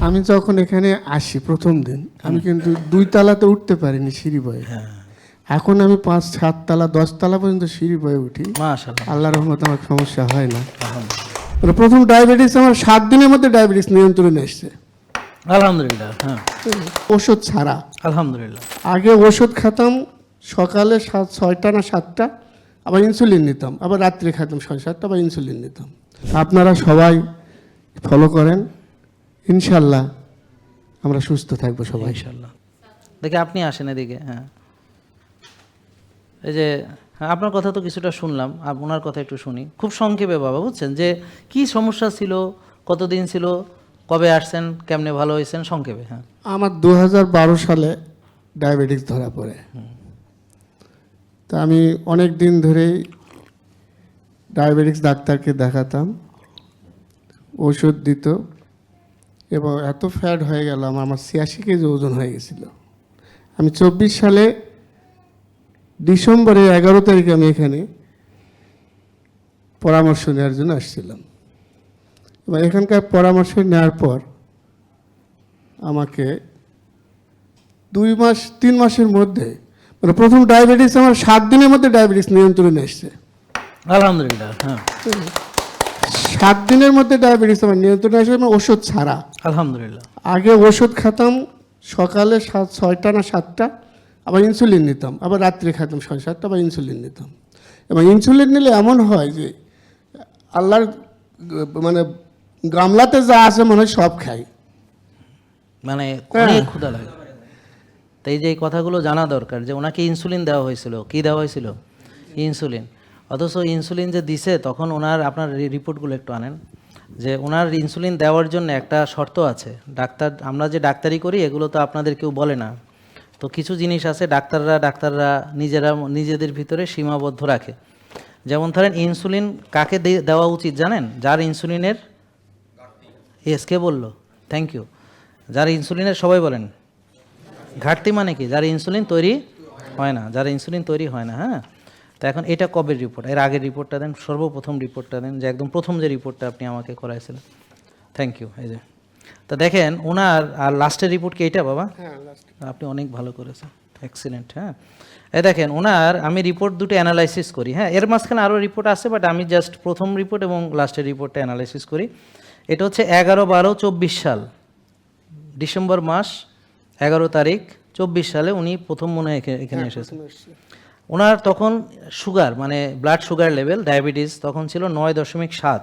আমি যখন এখানে আসি প্রথম দিন আমি কিন্তু 2 তালাতে উঠতে পারিনি সিঁড়ি বয়ে। এখন আমি 5, 7 তালা 10 তালা পর্যন্ত সিঁড়ি বয়ে উঠি। মাশাআল্লাহ, আল্লাহর রহমতে আমার সমস্যা হয় না। আলহামদুলিল্লাহ, মানে প্রথম ডায়াবেটিস আমার 7 দিনের মধ্যে ডায়াবেটিস নিয়ন্ত্রণে এসছে, আলহামদুলিল্লাহ, হ্যাঁ, ওষুধ ছাড়া। আলহামদুলিল্লাহ। আগে ওষুধ খেতাম সকালে 6টা না 7টা, আবার ইনসুলিন নিতাম, আবার রাত্রে খেতাম 6-7টা, আবার ইনসুলিন নিতাম। আপনারা সবাই ফলো করেন, ইনশাল্লাহ আমরা সুস্থ থাকবো সবাই। ইনশাআল্লাহ। দেখে আপনি আসেন এদিকে। হ্যাঁ, এই যে হ্যাঁ, আপনার কথা তো কিছুটা শুনলাম, ওনার কথা একটু শুনি খুব সংক্ষেপে বাবা, বুঝছেন যে কি সমস্যা ছিল, কতদিন ছিল, কবে আসছেন, কেমনে ভালো হয়েছেন, সংক্ষেপে। হ্যাঁ, আমার 2012 সালে ডায়াবেটিস ধরা পড়ে। তা আমি অনেক দিন ধরেই ডায়াবেটিস ডাক্তারকে দেখাতাম, ওষুধ দিত, এবং এত ফ্যাট হয়ে গেল আমার 86 কেজি ওজন হয়ে গেছিল। আমি 24 সালে ডিসেম্বরে 11 তারিখে আমি এখানে পরামর্শ নেওয়ার জন্য আসছিলাম, এবং এখানকার পরামর্শ নেওয়ার পর আমাকে 2-3 মাসের মধ্যে, মানে প্রথম ডায়াবেটিস আমার 7 দিনের মধ্যে ডায়াবেটিস নিয়ন্ত্রণে এসছে। আলহামদুলিল্লাহ, হ্যাঁ, 7 দিনের মধ্যে ডায়াবেটিস আমার নিয়ন্ত্রণে এসে, মানে ওষুধ ছাড়া। আলহামদুলিল্লাহ, আগে ওষুধ খেতাম সকালে 6টা না 7টা, আবার ইনসুলিন নিতাম, আবার রাত্রে খেতাম 6-7টা, আবার ইনসুলিন নিতাম। এবং ইনসুলিন নিলে এমন হয় যে আল্লাহর মানে গামলাতে যা আছে মনে হয় সব খাই, মানে অনেক ক্ষুধা লাগে। তো এই যে এই কথাগুলো জানা দরকার যে ওনাকে ইনসুলিন দেওয়া হয়েছিল। কি দেওয়া হয়েছিল? ইনসুলিন। অথচ ইনসুলিন যে দিছে তখন ওনার, আপনার রিপোর্টগুলো একটু আনেন, যে ওনার ইনসুলিন দেওয়ার জন্য একটা শর্ত আছে। ডাক্তার, আমরা যে ডাক্তারি করি এগুলো তো আপনাদের কেউ বলে না, তো কিছু জিনিস আছে ডাক্তাররা নিজেদের ভিতরে সীমাবদ্ধ রাখে। যেমন ধরেন ইনসুলিন কাকে দেওয়া উচিত জানেন? যার ইনসুলিনের, কে বললো? Thank you. যার ইনসুলিনের, সবাই বলেন ঘাটতি মানে কি? যার ইনসুলিন তৈরি হয় না, যার ইনসুলিন তৈরি হয় না। হ্যাঁ, তো এখন এটা কবের রিপোর্ট? এর আগের রিপোর্টটা দেন, সর্বপ্রথম রিপোর্টটা দেন, যে একদম প্রথম যে রিপোর্টটা আপনি আমাকে করাইছিলেন। Thank you. এই যে, তো দেখেন ওনার আর লাস্টের রিপোর্ট কি এইটা বাবা? আপনি অনেক ভালো করেছেন, এক্সিলেন্ট। হ্যাঁ, এই দেখেন ওনার, আমি রিপোর্ট দুটো অ্যানালাইসিস করি। হ্যাঁ, এর মাঝখানে আরও রিপোর্ট আছে, বাট আমি জাস্ট প্রথম রিপোর্ট এবং লাস্টের রিপোর্টটা অ্যানালাইসিস করি। এটা হচ্ছে 11/12/24 সাল, ডিসেম্বর মাস 11 তারিখ 24 সালে উনি প্রথম মনে হয় এখানে এসেছেন। ওনার তখন সুগার, মানে ব্লাড সুগার লেভেল, ডায়াবেটিস তখন ছিল 9.7।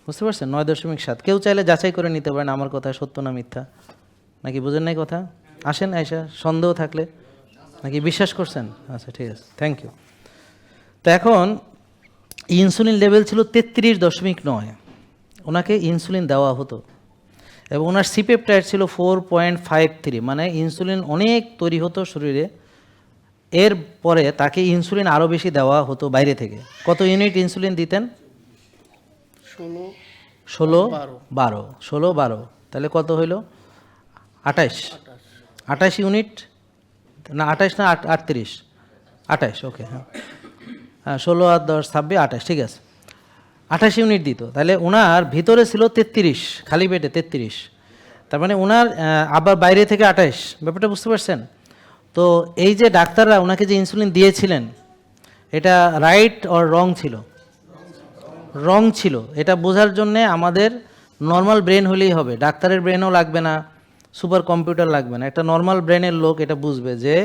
বুঝতে পারছেন? 9.7। কেউ চাইলে যাচাই করে নিতে পারেন আমার কথা সত্য না মিথ্যা, নাকি বুঝেন নাই কথা? আসেন আয়সা, সন্দেহ থাকলে, নাকি বিশ্বাস করছেন? আচ্ছা, ঠিক আছে, থ্যাংক ইউ। তো এখন ইনসুলিন লেভেল ছিল 33.9, ওনাকে ইনসুলিন দেওয়া হতো, এবং ওনার সিপেপটাইড ছিল 4.53, মানে ইনসুলিন অনেক তৈরি হতো শরীরে। এর পরে তাকে ইনসুলিন আরও বেশি দেওয়া হতো বাইরে থেকে। কত ইউনিট ইনসুলিন দিতেন? 16-12। তাহলে কত হইল? 28 ইউনিট না, 28 না 38? 28, ওকে। হ্যাঁ, 16 আর 10 26, 28, ঠিক আছে, 28 ইউনিট দিত। তাহলে ওনার ভিতরে ছিল 33, খালি পেটে 33, তার মানে ওনার আবার বাইরে থেকে 28। ব্যাপারটা বুঝতে পারছেন? তো এই যে ডাক্তাররা ওনাকে যে ইনসুলিন দিয়েছিলেন, এটা রাইট অর রং ছিল? রং ছিল। এটা বোঝার জন্যে আমাদের নর্মাল ব্রেন হলেই হবে, ডাক্তারের ব্রেনও লাগবে না, সুপার কম্পিউটার লাগবে না। একটা নর্মাল ব্রেনের লোক এটা বুঝবে যে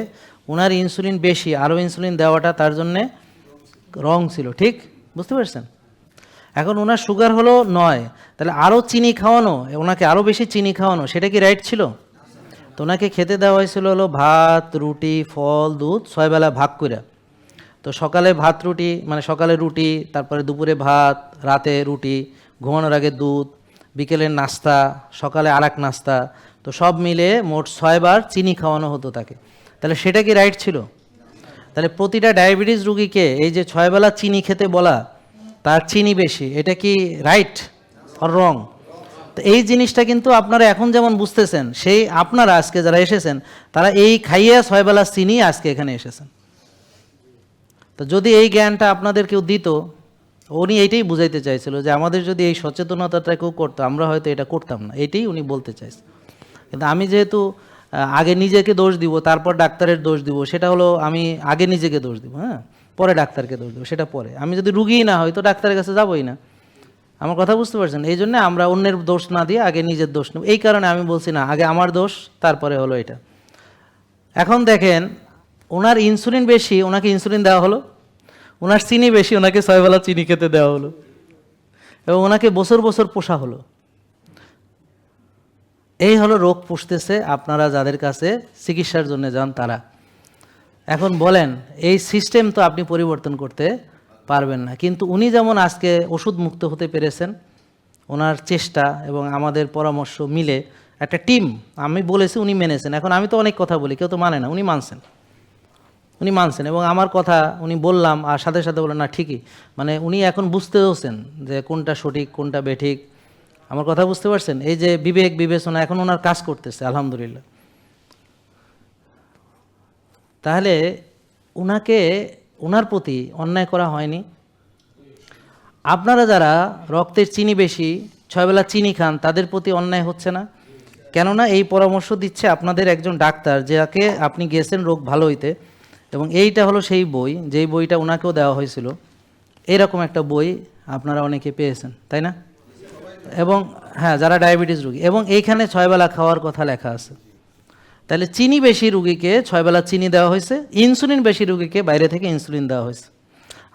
ওনার ইনসুলিন বেশি, আরও ইনসুলিন দেওয়াটা তার জন্যে রং ছিল। ঠিক বুঝতে পারছেন? এখন ওনার সুগার হলো 9, তাহলে আরও চিনি খাওয়ানো, ওনাকে আরও বেশি চিনি খাওয়ানো, সেটা কি রাইট ছিল? তো ওনাকে খেতে দেওয়া হয়েছিল হলো ভাত, রুটি, ফল, দুধ, 6 বেলা ভাগ করে। তো সকালে ভাত রুটি, মানে সকালে রুটি, তারপরে দুপুরে ভাত, রাতে রুটি, ঘুমানোর আগে দুধ, বিকেলের নাস্তা, সকালে আর এক নাস্তা, তো সব মিলে মোট 6 বার চিনি খাওয়ানো হতো তাকে। তাহলে সেটা কি রাইট ছিল? তাহলে প্রতিটা ডায়াবেটিস রুগীকে এই যে 6 বেলা চিনি খেতে বলা, তার চিনি বেশি, এটা কি রাইট অর রং? তো এই জিনিসটা কিন্তু আপনারা এখন যেমন বুঝতেছেন, সেই আপনারা আজকে যারা এসেছেন তারা এই খাইয়া 6 বেলা চিনি আজকে এখানে এসেছেন। তো যদি এই জ্ঞানটা আপনাদের কেউ দিত, উনি এইটাই বুঝাইতে চাইছিল যে আমাদের যদি এই সচেতনতাটা কেউ করতো আমরা হয়তো এটা করতাম না, এইটাই উনি বলতে চাইছে। কিন্তু আমি যেহেতু আগে নিজেকে দোষ দিব তারপর ডাক্তারের দোষ দিব, সেটা হলো আমি আগে নিজেকে দোষ দিব, হ্যাঁ, পরে ডাক্তারকে দোষ দেবো, সেটা পরে। আমি যদি রুগীই না হই তো ডাক্তারের কাছে যাবোই না। আমার কথা বুঝতে পারছেন? এই জন্য আমরা অন্যের দোষ না দিয়ে আগে নিজের দোষ নেব। এই কারণে আমি বলছি না আগে আমার দোষ তারপরে হলো এটা। এখন দেখেন ওনার ইনসুলিন বেশি, ওনাকে ইনসুলিন দেওয়া হলো। ওনার চিনি বেশি, ওনাকে 6 বেলা চিনি খেতে দেওয়া হলো। এবং ওনাকে বছর বছর পোষা হলো। এই হলো রোগ পুষতেছে আপনারা যাদের কাছে চিকিৎসার জন্য যান তারা। এখন বলেন এই সিস্টেম তো আপনি পরিবর্তন করতে পারবেন না। কিন্তু উনি যেমন আজকে ওষুধ মুক্ত হতে পেরেছেন, ওনার চেষ্টা এবং আমাদের পরামর্শ মিলে একটা টিম, আমি বলেছি উনি মেনেছেন। এখন আমি তো অনেক কথা বলি, কেউ তো মানে না, উনি মানছেন। উনি মানছেন এবং আমার কথা উনি বললাম আর সাথে সাথে বললেন না ঠিকই, মানে উনি এখন বুঝতে হচ্ছেন যে কোনটা সঠিক কোনটা বেঠিক। আমার কথা বুঝতে পারছেন? এই যে বিবেক বিবেচনা এখন ওনার কাজ করতেছে আলহামদুলিল্লাহ। তাহলে ওনার প্রতি অন্যায় করা হয়নি। আপনারা যারা রক্তের চিনি বেশি 6 বেলা চিনি খান তাদের প্রতি অন্যায় হচ্ছে না, কেননা এই পরামর্শ দিচ্ছে আপনাদের একজন ডাক্তার, যাকে আপনি গেছেন রোগ ভালো হইতে। এবং এইটা হলো সেই বই, যেই বইটা ওনাকেও দেওয়া হয়েছিল। এইরকম একটা বই আপনারা অনেকে পেয়েছেন, তাই না? এবং হ্যাঁ, যারা ডায়াবেটিস রোগী, এবং এইখানে 6 বেলা খাওয়ার কথা লেখা আছে। তাহলে চিনি বেশি রুগীকে 6 বেলা চিনি দেওয়া হয়েছে, ইনসুলিন বেশি রুগীকে বাইরে থেকে ইনসুলিন দেওয়া হয়েছে।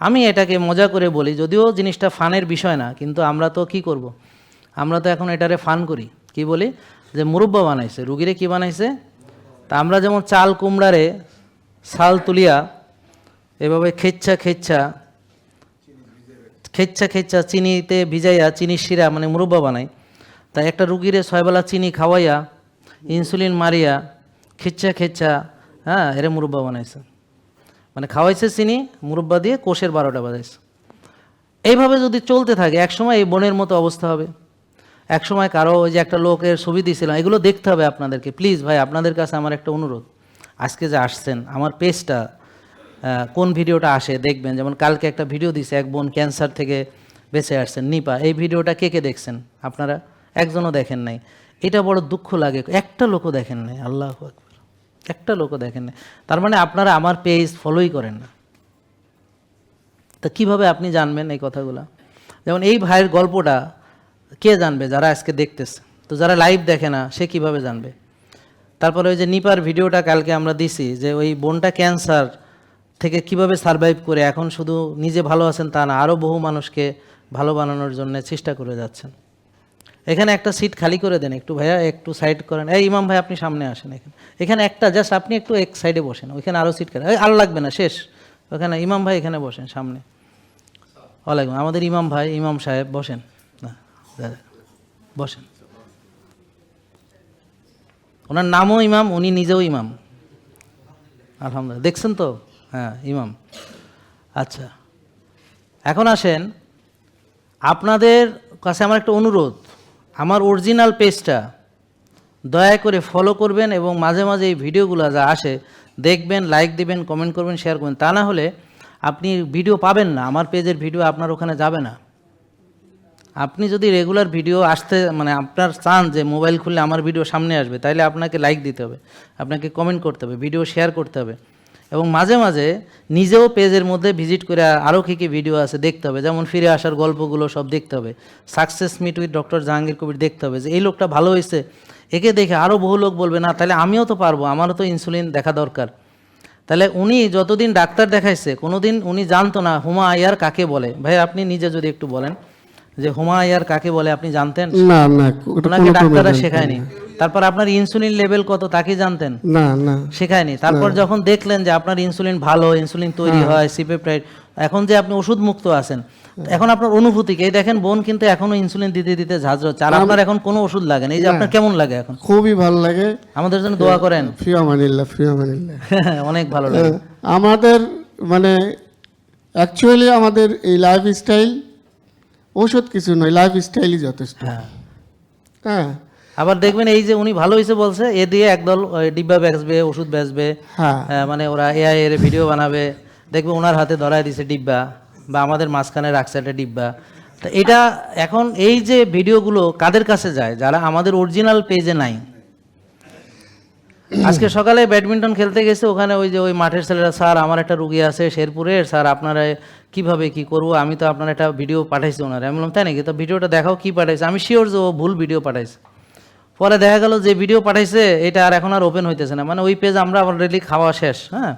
আমি এটাকে মজা করে বলি, যদিও জিনিসটা ফানের বিষয় না, কিন্তু আমরা তো কি করব, আমরা তো এখন এটারে ফান করি। কি বলি যে মুরব্বা বানাইছে, রুগীরে কি বানাইছে। তা আমরা যেমন চাল কুমড়ারে ছাল তুলিয়া এভাবে খেচ্ছা চিনিতে ভিজাইয়া চিনির শিরা মানে মুরব্বা বানাই। তাই একটা রুগীরে 6 বেলা চিনি খাওয়াইয়া ইনসুলিন মারিয়া খেচ্ছা হ্যাঁ এরে মুরব্বা বানাইছে, মানে খাওয়াইছে চিনি মুরব্বা দিয়ে কোষের 12টা বাজাইছে। এইভাবে যদি চলতে থাকে একসময় এই বনের মতো অবস্থা হবে। একসময় কারো ওই যে একটা লোকের ছবি দিয়েছিলাম, এগুলো দেখতে হবে আপনাদেরকে প্লিজ ভাই, আপনাদের কাছে আমার একটা অনুরোধ। আজকে যে আসছেন আমার পেজটা কোন ভিডিওটা আসে দেখবেন। যেমন কালকে একটা ভিডিও দিছে, এক বোন ক্যান্সার থেকে বেঁচে আসছেন, নিপা। এই ভিডিওটা কে কে দেখছেন? আপনারা একজনও দেখেন নাই। এটা বড় দুঃখ লাগে, একটা লোকও দেখেন নাই। আল্লাহু আকবার, একটা লোকও দেখেন নাই। তার মানে আপনারা আমার পেজ ফলোই করেন না। তা কিভাবে আপনি জানবেন এই কথাগুলো? যেমন এই ভাইয়ের গল্পটা কে জানবে? যারা আজকে দেখতেছে। তো যারা লাইভ দেখে না সে কিভাবে জানবে? তারপরে ওই যে নিপার ভিডিওটা কালকে আমরা দিছি, যে ওই বোনটা ক্যান্সার থেকে কিভাবে সারভাইভ করে এখন শুধু নিজে ভালো আছেন তা না, আরও বহু মানুষকে ভালো বানানোর জন্য চেষ্টা করে যাচ্ছেন। এখানে একটা সিট খালি করে দেন একটু ভাইয়া, একটু সাইড করেন। এই ইমাম ভাই আপনি সামনে আসেন, এখানে একটা জাস্ট আপনি একটু এক সাইডে বসেন, ওইখানে আরও সিট খালি, আর লাগবে না, শেষ। ওখানে ইমাম ভাই এখানে বসেন সামনে। ওয়ালাইকুম, আমাদের ইমাম ভাই, ইমাম সাহেব বসেন না, বসেন। ওনার নামও ইমাম, উনি নিজেও ইমাম আলহামদুলিল্লাহ, দেখছেন তো? হ্যাঁ ইমাম। আচ্ছা, এখন আসেন, আপনাদের কাছে আমার একটা অনুরোধ, আমার অরিজিনাল পেজটা দয়া করে ফলো করবেন এবং মাঝে মাঝে এই ভিডিওগুলো যা আসে দেখবেন, লাইক দিবেন, কমেন্ট করবেন, শেয়ার করবেন। তা না হলে আপনি ভিডিও পাবেন না, আমার পেজের ভিডিও আপনার ওখানে যাবে না। আপনি যদি রেগুলার ভিডিও আসতে মানে আপনার চান যে মোবাইল খুললে আমার ভিডিও সামনে আসবে, তাহলে আপনাকে লাইক দিতে হবে, আপনাকে কমেন্ট করতে হবে, ভিডিও শেয়ার করতে হবে, এবং মাঝে মাঝে নিজেও পেজের মধ্যে ভিজিট করে আরও কী কী ভিডিও আছে দেখতে হবে। যেমন ফিরে আসার গল্পগুলো সব দেখতে হবে, success meet with doctor Jahangir Kabir দেখতে হবে, যে এই লোকটা ভালো হয়েছে, একে দেখে আরও বহু লোক বলবে না তাহলে আমিও তো পারবো, আমারও তো ইনসুলিন দেখা দরকার। তাহলে উনি যতদিন ডাক্তার দেখাইছে কোনোদিন উনি জানতো না হুমা আয়ার কাকে বলে। ভাই আপনি নিজে যদি একটু বলেন যে হুমা আয়ার কাকে বলে, আপনি জানতেন? না না, ওনাকে ডাক্তাররা শেখায়নি। তারপর আপনার ইনসুলিন লেভেল কত তা কি জানতেন? না না, শেখায়নি। তারপর যখন দেখলেন যে আপনার ইনসুলিন ভালো, ইনসুলিন তৈরি হয়, সিপেপটাইড, এখন যে আপনি ওষুধ মুক্ত আছেন, এখন আপনার অনুভূতি কি? এই দেখেন বোন কিন্তু এখনো ইনসুলিন দিতে দিতে ঝাঁঝরছে, আর আপনার এখন কোনো ওষুধ লাগে না। এই যে আপনার কেমন লাগে এখন? খুবই ভালো লাগে। আমাদের জন্য দোয়া করেন। ফি আমানিল্লাহ, ফি আমানিল্লাহ। অনেক ভালো লাগে। আমাদের মানে অ্যাকচুয়ালি আমাদের এই লাইফস্টাইল, ওষুধ কিছু নয়, লাইফস্টাইলই যথেষ্ট। হ্যাঁ হ্যাঁ, আবার দেখবেন এই যে উনি ভালো হয়েছে বলছে, এ দিয়ে একদল ডিব্বা বেচবে, ওষুধ বেচবে, হ্যাঁ মানে ওরা এআই এর ভিডিও বানাবে, দেখবে ওনার হাতে ধরায় দিছে ডিব্বা, বা আমাদের মাঝখানে রাখছে একটা ডিব্বা। তো এটা এখন এই যে ভিডিওগুলো কাদের কাছে যায়, যারা আমাদের অরিজিনাল পেজে নাই। আজকে সকালে ব্যাডমিন্টন খেলতে গেছে, ওখানে ওই যে ওই মাঠের ছেলেরা, স্যার আমার একটা রুগী আছে শেরপুরের, স্যার আপনারা কিভাবে কি করব, আমি তো আপনার একটা ভিডিও পাঠাইছি ওনারা। আমি বললাম তাই নাকি, তো ভিডিওটা দেখাও কি পাঠাইছে। আমি শিওর যে ও ভুল ভিডিও পাঠাইছে। পরে দেখা গেল যে ভিডিও পাঠাইছে এটা আর এখন আর ওপেন হইতেছে না, মানে ওই পেজ আমরা অলরেডি খাওয়া শেষ। হ্যাঁ,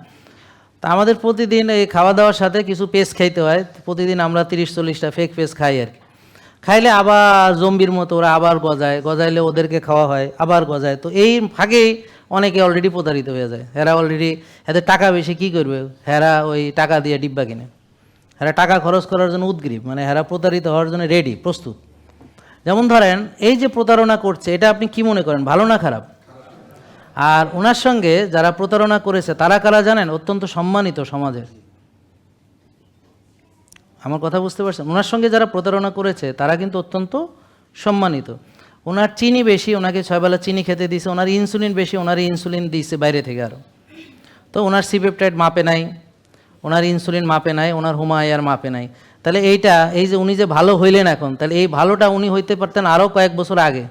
তা আমাদের প্রতিদিন এই খাওয়া দাওয়ার সাথে কিছু পেজ খাইতে হয়, প্রতিদিন আমরা 30-40টা ফেক পেজ খাই আর কি। খাইলে আবার জম্বির মতো ওরা আবার গজাইলে ওদেরকে খাওয়া হয়, আবার গজায়। তো এই ফাঁকেই অনেকে অলরেডি প্রতারিত হয়ে যায়। এরা অলরেডি এদের টাকা বেশি, কি করবে, হেরা ওই টাকা দিয়ে ডিব্বা কিনে, হেরা টাকা খরচ করার জন্য উদ্গ্রীব, মানে হেরা প্রতারিত হওয়ার জন্য রেডি, প্রস্তুত। যেমন ধরেন এই যে প্রতারণা করছে, এটা আপনি কি মনে করেন, ভালো না খারাপ? আর ওনার সঙ্গে যারা প্রতারণা করেছে তারা কারা জানেন? অত্যন্ত সম্মানিত সমাজের। আমার কথা বুঝতে পারছেন? ওনার সঙ্গে যারা প্রতারণা করেছে তারা কিন্তু অত্যন্ত সম্মানিত। ওনার চিনি বেশি, ওনাকে 6 বেলা চিনি খেতে দিয়েছে। ওনার ইনসুলিন বেশি, ওনার ইনসুলিন দিয়েছে বাইরে থেকে আরও। তো ওনার সিপেপটাইড মাপে নাই, ওনার ইনসুলিন মাপে নাই, ওনার হুমায়ার মাপে নাই। তাহলে এইটা, এই যে উনি যে ভালো হইলেন এখন, তাহলে এই ভালোটা উনি হইতে পারতেন আরও কয়েক বছর আগে।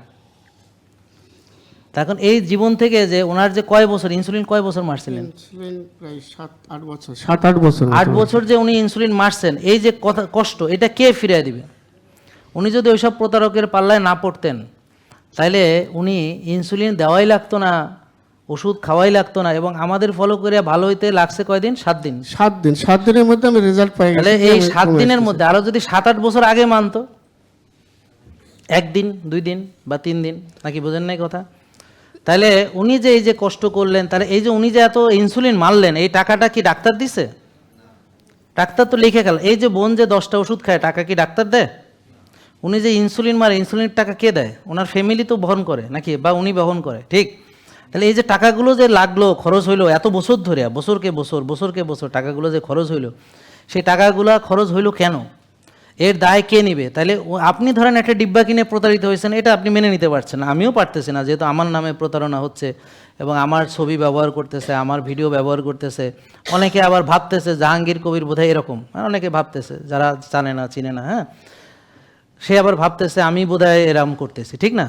তখন এই জীবন থেকে যে ওনার যে কয় বছর ইনসুলিন, কয় বছর মারছিলেন? ইনসুলিন প্রায় 7-8 বছর, 7-8 বছর। 8 বছর যে উনি ইনসুলিন মারছেন, এই যে কথা কষ্ট, এটা কে ফিরিয়ে দিবে? উনি যদি ওইসব প্রতারকের পাল্লায় না পড়তেন, তাইলে উনি ইনসুলিন দেওয়াই লাগতো না, ওষুধ খাওয়াই লাগতো না। এবং আমাদের ফলো করে ভালো হইতে লাগছে কয়দিন? 7 দিন। 7 দিনের মধ্যে আমি রেজাল্ট পাই। তাহলে এই 7 দিনের মধ্যে আরও যদি 7-8 বছর আগে মানতো, 1 দিন 2 দিন বা 3 দিন, নাকি বোঝেন নাই কথা? তাহলে উনি যে এই যে কষ্ট করলেন, তাহলে এই যে উনি যে এত ইনসুলিন মারলেন, এই টাকাটা কি ডাক্তার দিছে? ডাক্তার তো লিখে গেল। এই যে বোন যে 10টা ওষুধ খায়, টাকা কি ডাক্তার দেয়? উনি যে ইনসুলিন মারে, ইনসুলিনের টাকা কে দেয়? ওনার ফ্যামিলি তো বহন করে নাকি, বা উনি বহন করে, ঠিক? তাহলে এই যে টাকাগুলো যে লাগলো, খরচ হইলো এত বছর ধরে, বছরকে বছর টাকাগুলো যে খরচ হইলো, সেই টাকাগুলো খরচ হইলো কেন? এর দায় কে নিবে? তাহলে আপনি ধরেন একটা ডিব্বা কিনে প্রতারিত হয়েছেন, এটা আপনি মেনে নিতে পারছেন না, আমিও পারতেছি না, যেহেতু আমার নামে প্রতারণা হচ্ছে এবং আমার ছবি ব্যবহার করতেছে, আমার ভিডিও ব্যবহার করতেছে। অনেকে আবার ভাবতেছে জাহাঙ্গীর কবির বোধহয় এরকম, অনেকে ভাবতেছে, যারা জানে না চিনে না, হ্যাঁ, সে আবার ভাবতেছে আমি বোধহয় এরকম করতেছি, ঠিক না?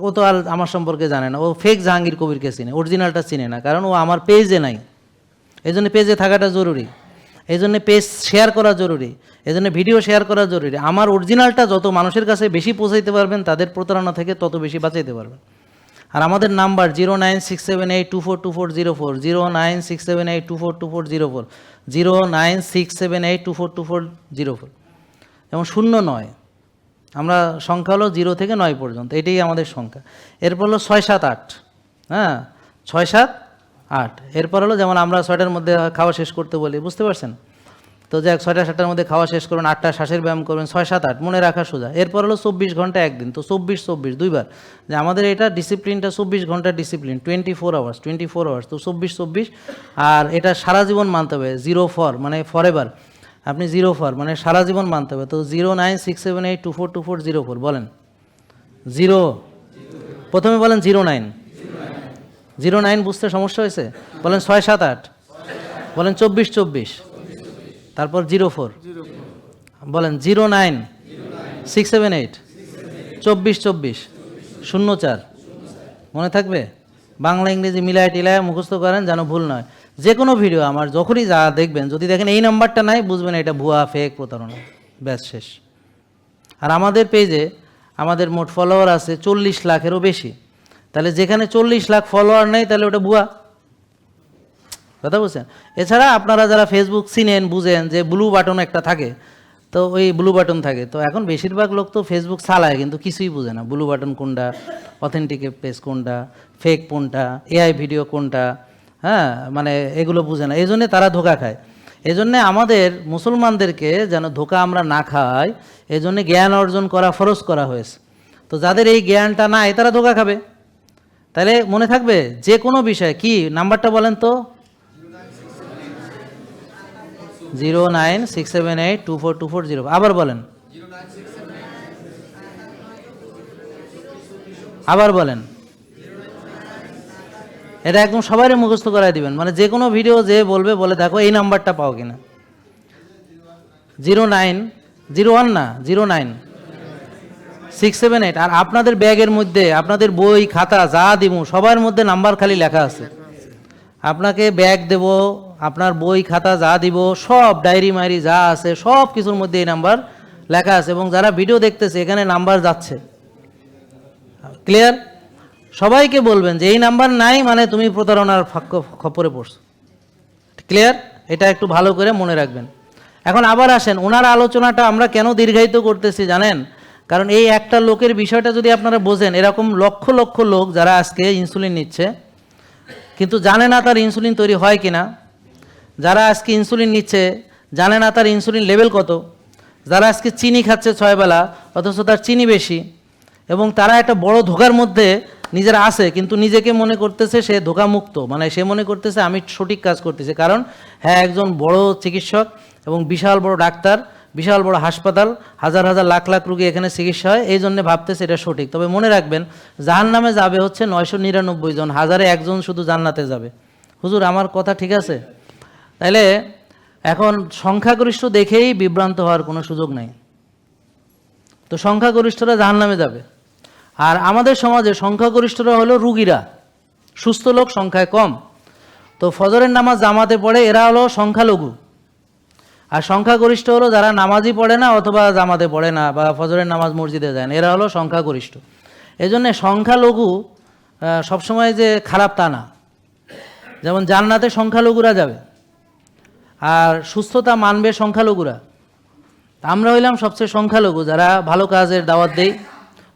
ও তো আর আমার সম্পর্কে জানে না, ও ফেক জাহাঙ্গীর কবিরকে চিনে, অরিজিনালটা চিনে না, কারণ ও আমার পেজে নাই। এই জন্য পেজে থাকাটা জরুরি, এই জন্য পেজ শেয়ার করা জরুরি, এই জন্য ভিডিও শেয়ার করা জরুরি। আমার অরিজিনালটা যত মানুষের কাছে বেশি পৌঁছাইতে পারবেন, তাদের প্রতারণা থেকে তত বেশি বাঁচাইতে পারবেন। আর আমাদের নাম্বার 09678242404, 09678242404, 09678242404, যেমন 09। আমরা সংখ্যা হলো 0 থেকে 9 পর্যন্ত, এটাই আমাদের সংখ্যা। এরপর হলো 6-7-8, হ্যাঁ, 6-7-8। এরপর হলো যেমন আমরা 6টার মধ্যে খাওয়া শেষ করতে বলি, বুঝতে পারছেন তো? যাক, 6টা-7টার মধ্যে খাওয়া শেষ করবেন, 8টা শ্বাসের ব্যায়াম করবেন, 6-7-8 মনে রাখা সোজা। এরপর হলো 24 ঘন্টা একদিন, তো 24-24 দুইবার, যে আমাদের এটা ডিসিপ্লিনটা 24 ঘন্টার ডিসিপ্লিন, 24 আওয়ার্স, তো 24-24। আর এটা সারা জীবন মানতে হবে, 0 ফর মানে ফরএভার, আপনি 0 ফর মানে সারা জীবন মানতে হবে। তো 09678242404 বলেন। 0 প্রথমে বলেন 09 বুঝতে সমস্যা হয়েছে? বলেন 6-7-8, বলেন 24-24, তারপর 04, বলেন 09678242404। মনে থাকবে? বাংলা ইংরেজি মিলায় টিলায় মুখস্থ করেন যেন ভুল নয়। যে কোনো ভিডিও আমার যখনই যা দেখবেন, যদি দেখেন এই নাম্বারটা নাই, বুঝবেন এটা ভুয়া, ফেক, প্রতারণা, ব্যাস শেষ। আর আমাদের পেজে আমাদের মোট ফলোয়ার আছে 40 লাখেরও বেশি। তাহলে যেখানে 40 লাখ ফলোয়ার নেই, তাহলে ওটা ভুয়া, কথা বলছেন? এছাড়া আপনারা যারা ফেসবুক চিনেন, বুঝেন যে ব্লু বাটন একটা থাকে, তো ওই ব্লু বাটন থাকে, তো এখন বেশিরভাগ লোক তো ফেসবুক চালায় কিন্তু কিছুই বুঝে না, ব্লু বাটন কোনটা, অথেন্টিক পেজ কোনটা, ফেক কোনটা, এআই ভিডিও কোনটা, হ্যাঁ, মানে এগুলো বুঝে না, এই জন্যে তারা ধোকা খায়। এই জন্যে আমাদের মুসলমানদেরকে যেন ধোকা আমরা না খাই, এই জন্যে জ্ঞান অর্জন করা ফরজ করা হয়েছে। তো যাদের এই জ্ঞানটা নাই, তারা ধোকা খাবে। তাহলে মনে থাকবে যে কোনো বিষয়, কি নাম্বারটা বলেন তো? 09678242404। আবার বলেন, আবার বলেন। এটা একদম সবাই মুখস্থ করাই দিবেন, মানে যে কোনো ভিডিও যে বলবে, বলে দেখো এই নাম্বারটা পাও কিনা। 0901 না 09678। আর আপনাদের ব্যাগের মধ্যে আপনাদের বই খাতা যা দিব সবার মধ্যে নাম্বার খালি লেখা আছে। আপনাকে ব্যাগ দেব, আপনার বই খাতা যা দিব সব ডায়েরি মাইরি যা আছে সব কিছুর মধ্যে এই নাম্বার লেখা আছে, এবং যারা ভিডিও দেখতেছে এখানে নাম্বার যাচ্ছে। ক্লিয়ার? সবাইকে বলবেন যে এই নাম্বার নাই মানে তুমি প্রতারণার খপ্পরে পড়ছো। ক্লিয়ার? এটা একটু ভালো করে মনে রাখবেন। এখন আবার আসেন, ওনার আলোচনাটা আমরা কেন দীর্ঘায়িত করতেছি জানেন? কারণ এই একটা লোকের বিষয়টা যদি আপনারা বোঝেন, এরকম লক্ষ লক্ষ লোক যারা আজকে ইনসুলিন নিচ্ছে কিন্তু জানে না তার ইনসুলিন তৈরি হয় কিনা, যারা আজকে ইনসুলিন নিচ্ছে জানে না তার ইনসুলিন লেভেল কত, যারা আজকে চিনি খাচ্ছে 6 বেলা অথচ তার চিনি বেশি, এবং তারা একটা বড় ধোঁকার মধ্যে নিজেরা আছে কিন্তু নিজেকে মনে করতেছে সে ধোঁকামুক্ত, মানে সে মনে করতেছে আমি সঠিক কাজ করতেছি। কারণ হ্যাঁ একজন বড় চিকিৎসক এবং বিশাল বড় ডাক্তার, বিশাল বড় হাসপাতাল, হাজার হাজার লাখ লাখ রুগী এখানে চিকিৎসা হয়, এই জন্য ভাবতেছে এটা সঠিক। তবে মনে রাখবেন জাহান্নামে যাবে হচ্ছে 999 জন, 1000-এ 1 জন শুধু জান্নাতে যাবে। হুজুর আমার কথা ঠিক আছে? তাইলে এখন সংখ্যাগরিষ্ঠ দেখেই বিভ্রান্ত হওয়ার কোনো সুযোগ নাই। তো সংখ্যাগরিষ্ঠরা জাহান্নামে যাবে, আর আমাদের সমাজে সংখ্যাগরিষ্ঠরা হলো রুগীরা, সুস্থ লোক সংখ্যায় কম। তো ফজরের নামাজ জামাতে পড়ে এরা হলো সংখ্যালঘু, আর সংখ্যাগরিষ্ঠ হলো যারা নামাজই পড়ে না অথবা জামাতে পড়ে না বা ফজরের নামাজ মসজিদে যায় না, এরা হলো সংখ্যাগরিষ্ঠ। এই জন্যে সংখ্যালঘু সবসময় যে খারাপ তা না। যেমন জান্নাতে সংখ্যালঘুরা যাবে আর সুস্থতা মানবে সংখ্যালঘুরা। আমরা হইলাম সবচেয়ে সংখ্যালঘু যারা ভালো কাজের দাওয়াত দেই।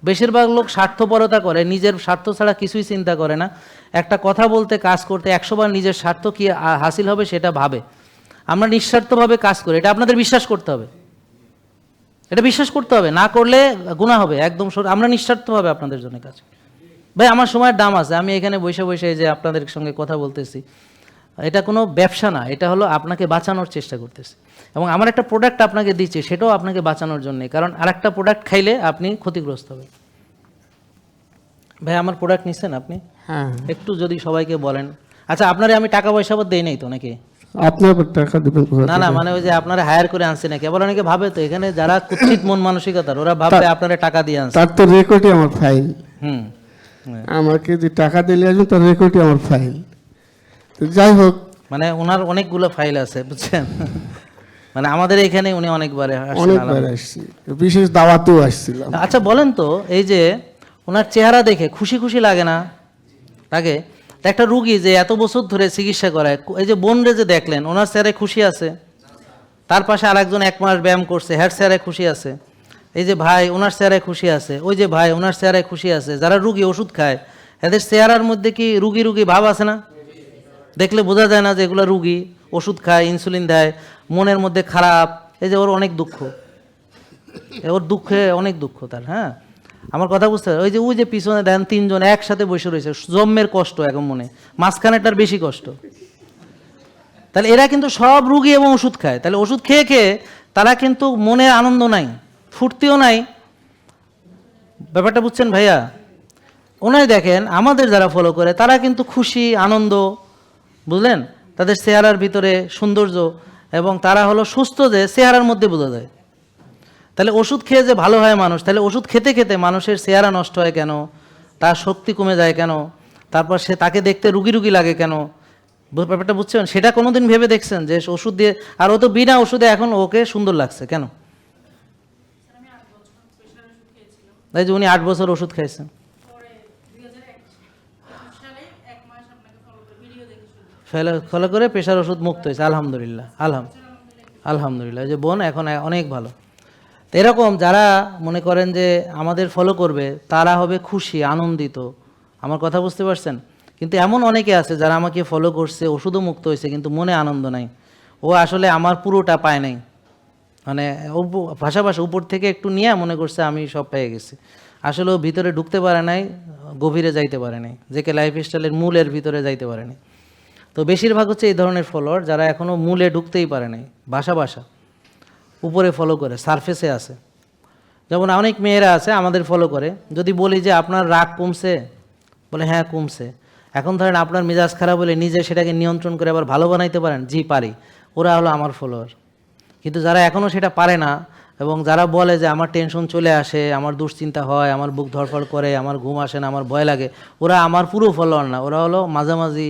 বেশিরভাগ লোক স্বার্থপরতা করে, নিজের স্বার্থ ছাড়া কিছুই চিন্তা করে না। একটা কথা বলতে কাজ করতে 100 বার নিজের স্বার্থ কি হাসিল হবে সেটা ভাবে। আমরা নিঃস্বার্থভাবে কাজ করি, এটা আপনাদের বিশ্বাস করতে হবে, এটা বিশ্বাস করতে হবে, না করলে গুনাহ হবে একদম। আমরা নিঃস্বার্থভাবে আপনাদের জন্য কাজ করি। ভাই আমার সময়ের দাম আছে, আমি এখানে বসে বসে যে আপনাদের সঙ্গে কথা বলতেছি, এটা কোনো ব্যবসা না, এটা হলো আপনাকে বাঁচানোর চেষ্টা করতেছি। এবং আমার একটা প্রোডাক্ট আপনাকে দিচ্ছি সেটাও আপনাকে বাঁচানোর জন্যে, কারণ আরেকটা প্রোডাক্ট খাইলে আপনি ক্ষতিগ্রস্ত হবেন। ভাই আমার প্রোডাক্ট নিচ্ছেন আপনি? হ্যাঁ। একটু যদি সবাইকে বলেন। আচ্ছা আপনারে আমি টাকা পয়সা দেই নাই তো নাকি? আপনার টাকা দেবেন কোথা না না, থেকে? মানে ওই যে আপনারা হায়ার করে আনছে নাকি? আবার অনেকে ভাবে তো এখানে যারা কুৎসিত মন মানসিকতার ওরা ভাবে আপনারা টাকা দিয়ে আনছে। তার তো রেকর্ডই আমার ফাইল। হুম। আমাকে যে টাকা দিলে আসবেন তার রেকর্ডই আমার ফাইল। তো যাই হোক, মানে ওনার অনেকগুলো ফাইল আছে বুঝছেন। মানে আমাদের এখানে উনি অনেকবারে আসছেন। অনেকবার আসছি, বিশেষ দাওয়াতেও আসছিলাম। আচ্ছা বলেন তো, এই যে ওনার চেহারা দেখে খুশি খুশি লাগে না? লাগে। তা একটা রুগী যে এত বছর ধরে চিকিৎসা করায়, এই যে বোনরে যে দেখলেন ওনার চেহারায় খুশি আছে, তার পাশে আরেকজন 1 মাস ব্যায়াম করছে হ্যার চেহারায় খুশি আছে, এই যে ভাই ওনার চেহারায় খুশি আছে, ওই যে ভাই ওনার চেহারায় খুশি আছে। যারা রুগী ওষুধ খায় এদের চেহারার মধ্যে কি রুগী রুগী ভাব আছে না? দেখলে বোঝা যায় না যে এগুলো রুগী, ওষুধ খায়, ইনসুলিন দেয়, মনের মধ্যে খারাপ। এই যে ওর অনেক দুঃখ, ওর দুঃখে অনেক দুঃখ তার। হ্যাঁ আমার কথা বুঝতে পারে? ওই যে পিছনে দেন 3 জন একসাথে বসে রয়েছে, জম্মের কষ্ট এখন মনে, মাঝখানেটার বেশি কষ্ট। তাহলে এরা কিন্তু সব রুগী এবং ওষুধ খায়। তাহলে ওষুধ খেয়ে খেয়ে তারা কিন্তু মনে আনন্দ নাই, ফুর্তিও নাই। ব্যাপারটা বুঝছেন ভাইয়া? ওনাই দেখেন আমাদের যারা ফলো করে তারা কিন্তু খুশি আনন্দ, বুঝলেন? তাদের চেহারার ভিতরে সৌন্দর্য, এবং তারা হলো সুস্থ যে চেহারার মধ্যে বোঝা যায়। তাহলে ওষুধ খেয়ে যে ভালো হয় মানুষ, তাহলে ওষুধ খেতে খেতে মানুষের চেহারা নষ্ট হয় কেন, তার শক্তি কমে যায় কেন, তারপর সে তাকে দেখতে রুগী রুগী লাগে কেন? ব্যাপারটা বুঝছেন? সেটা কোনোদিন ভেবে দেখছেন যে ওষুধ দিয়ে, আর ও তো বিনা ওষুধে এখন ওকে সুন্দর লাগছে কেন? তাই যে উনি 8 বছর ওষুধ খাইছেন। ফলো করে প্রেশার ওষুধ মুক্ত হয়েছে, আলহামদুলিল্লাহ। আলহামদুলিল্লাহ। যে বোন এখন অনেক ভালো। তো এরকম যারা মনে করেন যে আমাদের ফলো করবে তারা হবে খুশি আনন্দিত। আমার কথা বুঝতে পারছেন? কিন্তু এমন অনেকে আছে যারা আমাকে ফলো করছে, ওষুধও মুক্ত হয়েছে, কিন্তু মনে আনন্দ নাই। ও আসলে আমার পুরোটা পায় নাই, মানে ভাষাভাষা উপর থেকে একটু নিয়ে মনে করছে আমি সব পেয়ে গেছি। আসলে ও ভিতরে ঢুকতে পারে নাই, গভীরে যাইতে পারে নাই, যে কে লাইফ স্টাইলের মূলের ভিতরে যাইতে পারে নাই। তো বেশিরভাগ হচ্ছে এই ধরনের ফলোয়ার যারা এখনও মূলে ঢুকতেই পারে নাই, ভাষা উপরে ফলো করে, সারফেসে আছে। যেমন অনেক মেয়েরা আছে আমাদের ফলো করে, যদি বলি যে আপনার রাগ কমছে, বলে হ্যাঁ কমছে। এখন ধরেন আপনার মেজাজ খারাপ হলে নিজে সেটাকে নিয়ন্ত্রণ করে আবার ভালো বানাইতে পারেন, জি পারি। ওরা হলো আমার ফলোয়ার। কিন্তু যারা এখনও সেটা পারে না এবং যারা বলে যে আমার টেনশন চলে আসে, আমার দুশ্চিন্তা হয়, আমার বুক ধড়ফড় করে, আমার ঘুম আসে না, আমার ভয় লাগে, ওরা আমার পুরো ফলোয়ার না, ওরা হলো মাঝামাঝি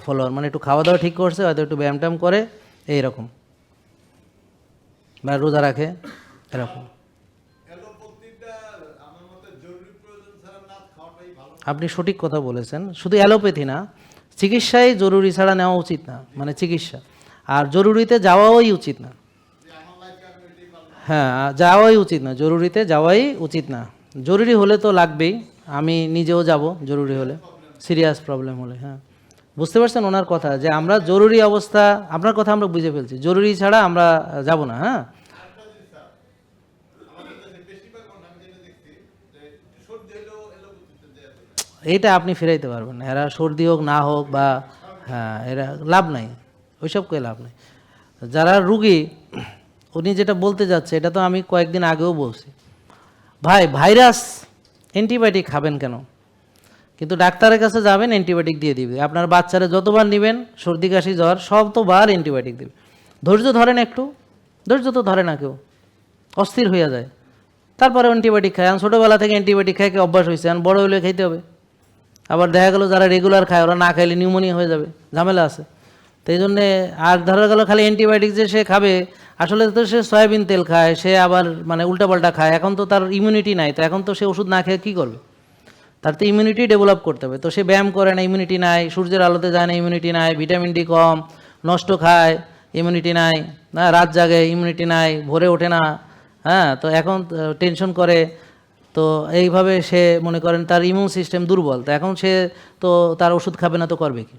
ফলোয়ার, মানে একটু খাওয়া দাওয়া ঠিক করছে, হয়তো একটু ব্যায়াম ট্যায়াম করে এইরকম, বা রোজা রাখে এরকম। আপনি সঠিক কথা বলেছেন, শুধু অ্যালোপ্যাথি না, চিকিৎসাই জরুরি ছাড়া নেওয়া উচিত না, মানে চিকিৎসা, আর জরুরিতে যাওয়াই উচিত না। হ্যাঁ, যাওয়াই উচিত না, জরুরিতে যাওয়াই উচিত না। জরুরি হলে তো লাগবেই, আমি নিজেও যাব জরুরি হলে, সিরিয়াস প্রবলেম হলে। হ্যাঁ, বুঝতে পারছেন ওনার কথা, যে আমরা জরুরি অবস্থা, আপনার কথা আমরা বুঝে ফেলছি, জরুরি ছাড়া আমরা যাব না। হ্যাঁ, এইটা আপনি ফেরাইতে পারবেন না, এরা সর্দি হোক না হোক বা, হ্যাঁ, এরা লাভ নাই, ওইসব করে লাভ নাই। যারা রুগী, উনি যেটা বলতে যাচ্ছে এটা তো আমি কয়েকদিন আগেও বলছি, ভাই ভাইরাস অ্যান্টিবায়োটিক খাবেন কেন? কিন্তু ডাক্তারের কাছে যাবেন, অ্যান্টিবায়োটিক দিয়ে দিবে। আপনার বাচ্চারা যতবার নেবেন সর্দি কাশি জ্বর সব তো বার অ্যান্টিবায়োটিক দেবে। ধৈর্য ধরেন একটু, ধৈর্য তো ধরে না কেউ, অস্থির হয়ে যায়, তারপরে অ্যান্টিবায়োটিক খায়। আমি ছোটোবেলা থেকে অ্যান্টিবায়োটিক খাই অভ্যাস হয়েছে, এখন বড় হলে খাইতে হবে। আবার দেখা গেলো যারা রেগুলার খায় ওরা না খাইলে নিউমোনিয়া হয়ে যাবে, ঝামেলা আছে। তো এই জন্যে, আর ধরা গেলো খালি অ্যান্টিবায়োটিক যে সে খাবে, আসলে তো সে সয়াবিন তেল খায়, সে আবার মানে উল্টাপাল্টা খায়, এখন তো তার ইমিউনিটি নাই, তো এখন তো সে ওষুধ না খেয়ে কী করবে? তার তো ইমিউনিটি ডেভেলপ করতে হবে। তো সে ব্যায়াম করে না, ইমিউনিটি নাই, সূর্যের আলোতে যায় না, ইমিউনিটি নাই, ভিটামিন ডি কম, নষ্ট খায়, ইমিউনিটি নাই, না রাত জাগে, ইমিউনিটি নাই, ভোরে ওঠে না। হ্যাঁ, তো এখন টেনশন করে, তো এইভাবে সে মনে করেন তার ইমিউন সিস্টেম দুর্বল, তো এখন সে তো তার ওষুধ খাবে না তো করবে কি?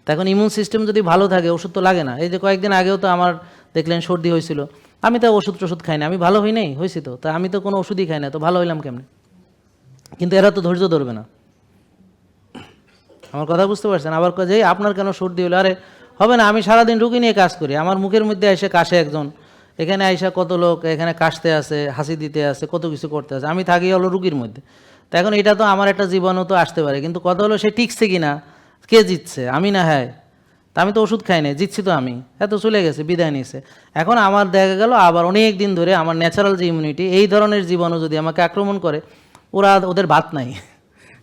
তো এখন ইমিউন সিস্টেম যদি ভালো থাকে ওষুধ তো লাগে না। এই যে কয়েকদিন আগেও তো আমার দেখলেন সর্দি হয়েছিল, আমি তো ওষুধ খাই না, আমি ভালো হই নাই, হয়েছি তো, তা আমি তো কোনো ওষুধই খাই না, তো ভালো হইলাম কেমনে? কিন্তু এরা তো ধৈর্য ধরবে না, আমার কথা বুঝতে পারছেন? আবার যে আপনার কেন সর্দি হলো, আরে হবে না, আমি সারাদিন রুগী নিয়ে কাজ করি, আমার মুখের মধ্যে এসে কাশে একজন, এখানে আইসা কত লোক এখানে কাশতে আছে, হাসি দিতে আছে, কত কিছু করতে আছে, আমি থাকি হলো রুগীর মধ্যে। তো এখন এটা তো আমার একটা জীবাণু তো আসতে পারে, কিন্তু কথা হলো সে টিকছে কিনা, কে জিতছে, আমি না? হ্যাঁ, তা আমি তো ওষুধ খাই না, জিতছি তো আমি, এত চলে গেছে, বিদায় নিয়েছে। এখন আমার দেখা গেল আবার অনেক দিন ধরে আমার ন্যাচারাল যে ইমিউনিটি, এই ধরনের জীবাণু যদি আমাকে আক্রমণ করে, ওদের ভাত নাই,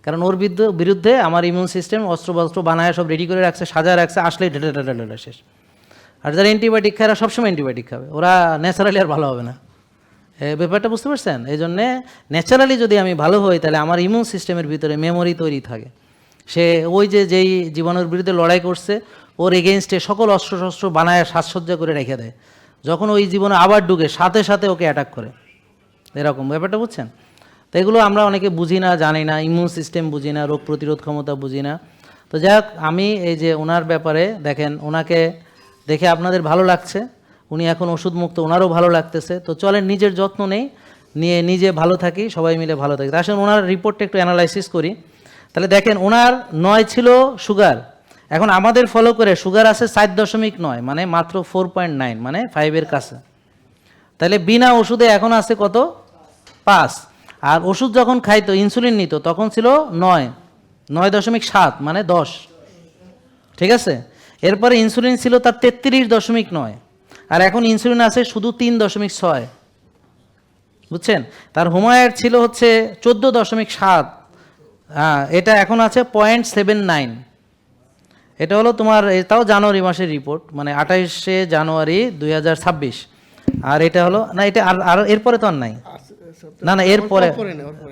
কারণ ওর বিরুদ্ধে আমার ইমিউন সিস্টেম অস্ত্র বানায় সব রেডি করে রাখছে, সাজায় রাখছে, আসলেই ঢেলে শেষ। আর যারা অ্যান্টিবায়োটিক খায় ওরা সবসময় অ্যান্টিবায়োটিক খাবে, ওরা ন্যাচারালি আর ভালো হবে না। ব্যাপারটা বুঝতে পারছেন? এই জন্যে ন্যাচারালি যদি আমি ভালো হই, তাহলে আমার ইমিউন সিস্টেমের ভিতরে মেমোরি তৈরি থাকে, সে ওই যেই জীবাণুর বিরুদ্ধে লড়াই করছে ওর এগেনস্টে সকল অস্ত্র বানায় সাজসজ্জা করে রেখে দেয়, যখন ওই জীবাণু আবার ঢুকে সাথে সাথে ওকে অ্যাটাক করে, এরকম ব্যাপারটা বুঝছেন? তো এগুলো আমরা অনেকে বুঝি না, জানি না, ইমিউন সিস্টেম বুঝি না, রোগ প্রতিরোধ ক্ষমতা বুঝি না। তো যাই হোক, আমি এই যে ওনার ব্যাপারে দেখেন, ওনাকে দেখে আপনাদের ভালো লাগছে, উনি এখন ওষুধ মুক্ত, ওনারও ভালো লাগতেছে, তো চলেন নিজের যত্ন নেই, নিয়ে নিজে ভালো থাকি, সবাই মিলে ভালো থাকি। আসলে ওনার রিপোর্টটা একটু অ্যানালাইসিস করি, তাহলে দেখেন ওনার 9 ছিল সুগার, এখন আমাদের ফলো করে সুগার আছে 4.9, মানে মাত্র 4.9, মানে 5-এর কাছে। তাহলে বিনা ওষুধে এখন আছে কত? 5। আর ওষুধ যখন খাইতো, ইনসুলিন নিত, তখন ছিল 9.7, মানে 10, ঠিক আছে? এরপরে ইনসুলিন ছিল তার 33.9, আর এখন ইনসুলিন আছে শুধু 3.6, বুঝছেন? তার হুমায়ের ছিল হচ্ছে 14.7, হ্যাঁ, এটা এখন আছে 0.79। এটা হলো তোমার, এটাও জানুয়ারি মাসের রিপোর্ট, মানে 28শে জানুয়ারি 2026। আর এটা হলো না, এটা আর এরপরে তো আর নাই, না এরপরে,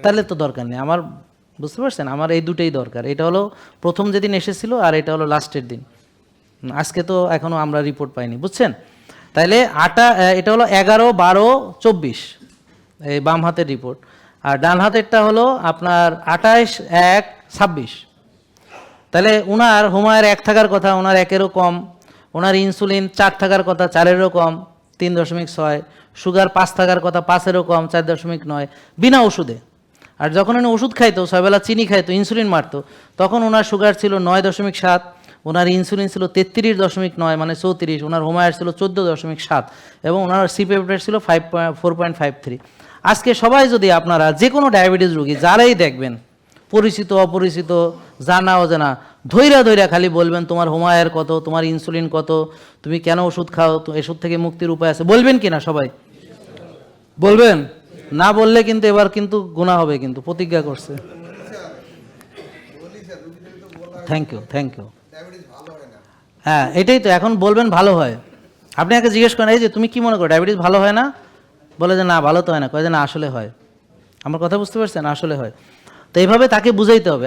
তাহলে তো দরকার নেই আমার, বুঝতে পারছেন? আমার এই দুটোই দরকার, এটা হলো প্রথম যেদিন এসেছিল আর এটা হলো লাস্টের দিন, আজকে তো এখনও আমরা রিপোর্ট পাইনি, বুঝছেন? তাইলে এটা হলো 11/12/24, এই বাম হাতের রিপোর্ট, আর ডান হাতেরটা হলো আপনার 28/1/26। তাহলে ওনার হুমায়ের 1 থাকার কথা, ওনার 1-এরও কম, ওনার ইনসুলিন 4 থাকার কথা, 4-এরও কম, 3.6, সুগার 5 থাকার কথা, 5-এরও কম, 4.9, বিনা ওষুধে। আর যখন উনি ওষুধ খাইতো, 6 বেলা চিনি খাইতো, ইনসুলিন মারতো, তখন ওনার সুগার ছিল 9.7, ওনার ইনসুলিন ছিল 33.9, মানে 34, ওনার হুমায়ের ছিল 14.7, এবং ওনার সিপেপটাইড ছিল 4.53। আজকে সবাই যদি আপনারা যে কোনো ডায়াবেটিস রোগী যারাই দেখবেন, পরিচিত অপরিচিত জানা অজানা ধৈরা ধৈরা খালি বলবেন তোমার হোমায়ার কত, তোমার ইনসুলিন কত, তুমি কেন ওষুধ খাও, তো এসব থেকে মুক্তির উপায় আছে, বলবেন কি না সবাই? বলবেন? না বললে কিন্তু এবার কিন্তু গুনাহ হবে, কিন্তু প্রতিজ্ঞা করছে। Thank you. হ্যাঁ এটাই তো, এখন বলবেন ভালো হয়। আপনি আগে জিজ্ঞেস করেন এই যে তুমি কি মনে করো ডায়াবেটিস ভালো হয় না? বলে যে না ভালো তো হয় না, কয় যে না আসলে হয়। আমার কথা বুঝতে পারছেন? আসলে হয়। তো এইভাবে তাকে বুঝাইতে হবে।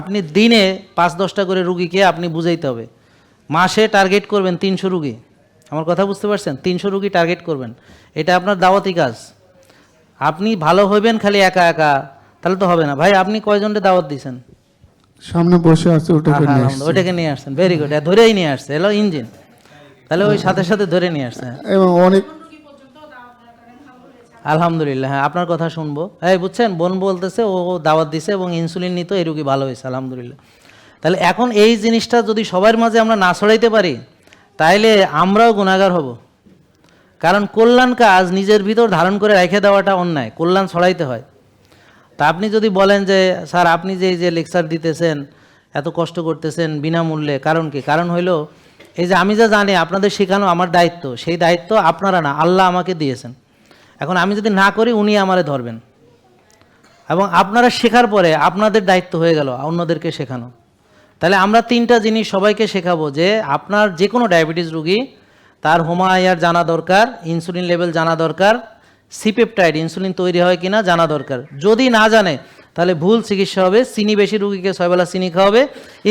আপনি দিনে 5-10টা করে রুগীকে আপনি বুঝাইতে হবে। মাসে টার্গেট করবেন 300 রুগী। আমার কথা বুঝতে পারছেন? 300 রুগী টার্গেট করবেন, এটা আপনার দাওয়াতি কাজ। আপনি ভালো হইবেন খালি একা একা, তাহলে তো হবে না। ভাই আপনি কয়জনকে দাওয়াত দিয়েছেন? সামনে বসে আছে, ওটাকে নিয়ে আসছেন, ভেরি গুড, ধরেই নিয়ে আসছে, এলো ইঞ্জিন, তাহলে ওই সাথে সাথে ধরে নিয়ে আসছে। এবং অনেক আলহামদুলিল্লাহ, হ্যাঁ আপনার কথা শুনবো। এই বুঝছেন, বোন বলতেছে ও দাওয়াত দিছে এবং ইনসুলিন নিত, এই রুগী ভালো হয়েছে, আলহামদুলিল্লাহ। তাহলে এখন এই জিনিসটা যদি সবার মাঝে আমরা না ছড়াইতে পারি, তাইলে আমরাও গুনাহগার হব। কারণ কল্যাণ কাজ নিজের ভিতর ধারণ করে রেখে দেওয়াটা অন্যায়, কল্যাণ ছড়াইতে হয়। তা আপনি যদি বলেন যে স্যার আপনি যে লেকচার দিতেছেন, এত কষ্ট করতেছেন বিনামূল্যে, কারণ কি? কারণ হইলো এই যে আমি যা জানি আপনাদের শেখানো আমার দায়িত্ব, সেই দায়িত্ব আপনারা না, আল্লাহ আমাকে দিয়েছেন। এখন আমি যদি না করি উনি আমারে ধরবেন, এবং আপনারা শেখার পরে আপনাদের দায়িত্ব হয়ে গেল অন্যদেরকে শেখানো। তাহলে আমরা 3টা জিনিস সবাইকে শেখাবো, যে আপনার যে কোনো ডায়াবেটিস রুগী তার হোমায়ার জানা দরকার, ইনসুলিন লেভেল জানা দরকার, সিপেপটাইড ইনসুলিন তৈরি হয় কিনা জানা দরকার। যদি না জানে তাহলে ভুল চিকিৎসা হবে। চিনি বেশি রুগীকে 6 বেলা চিনি খাওয়াবে,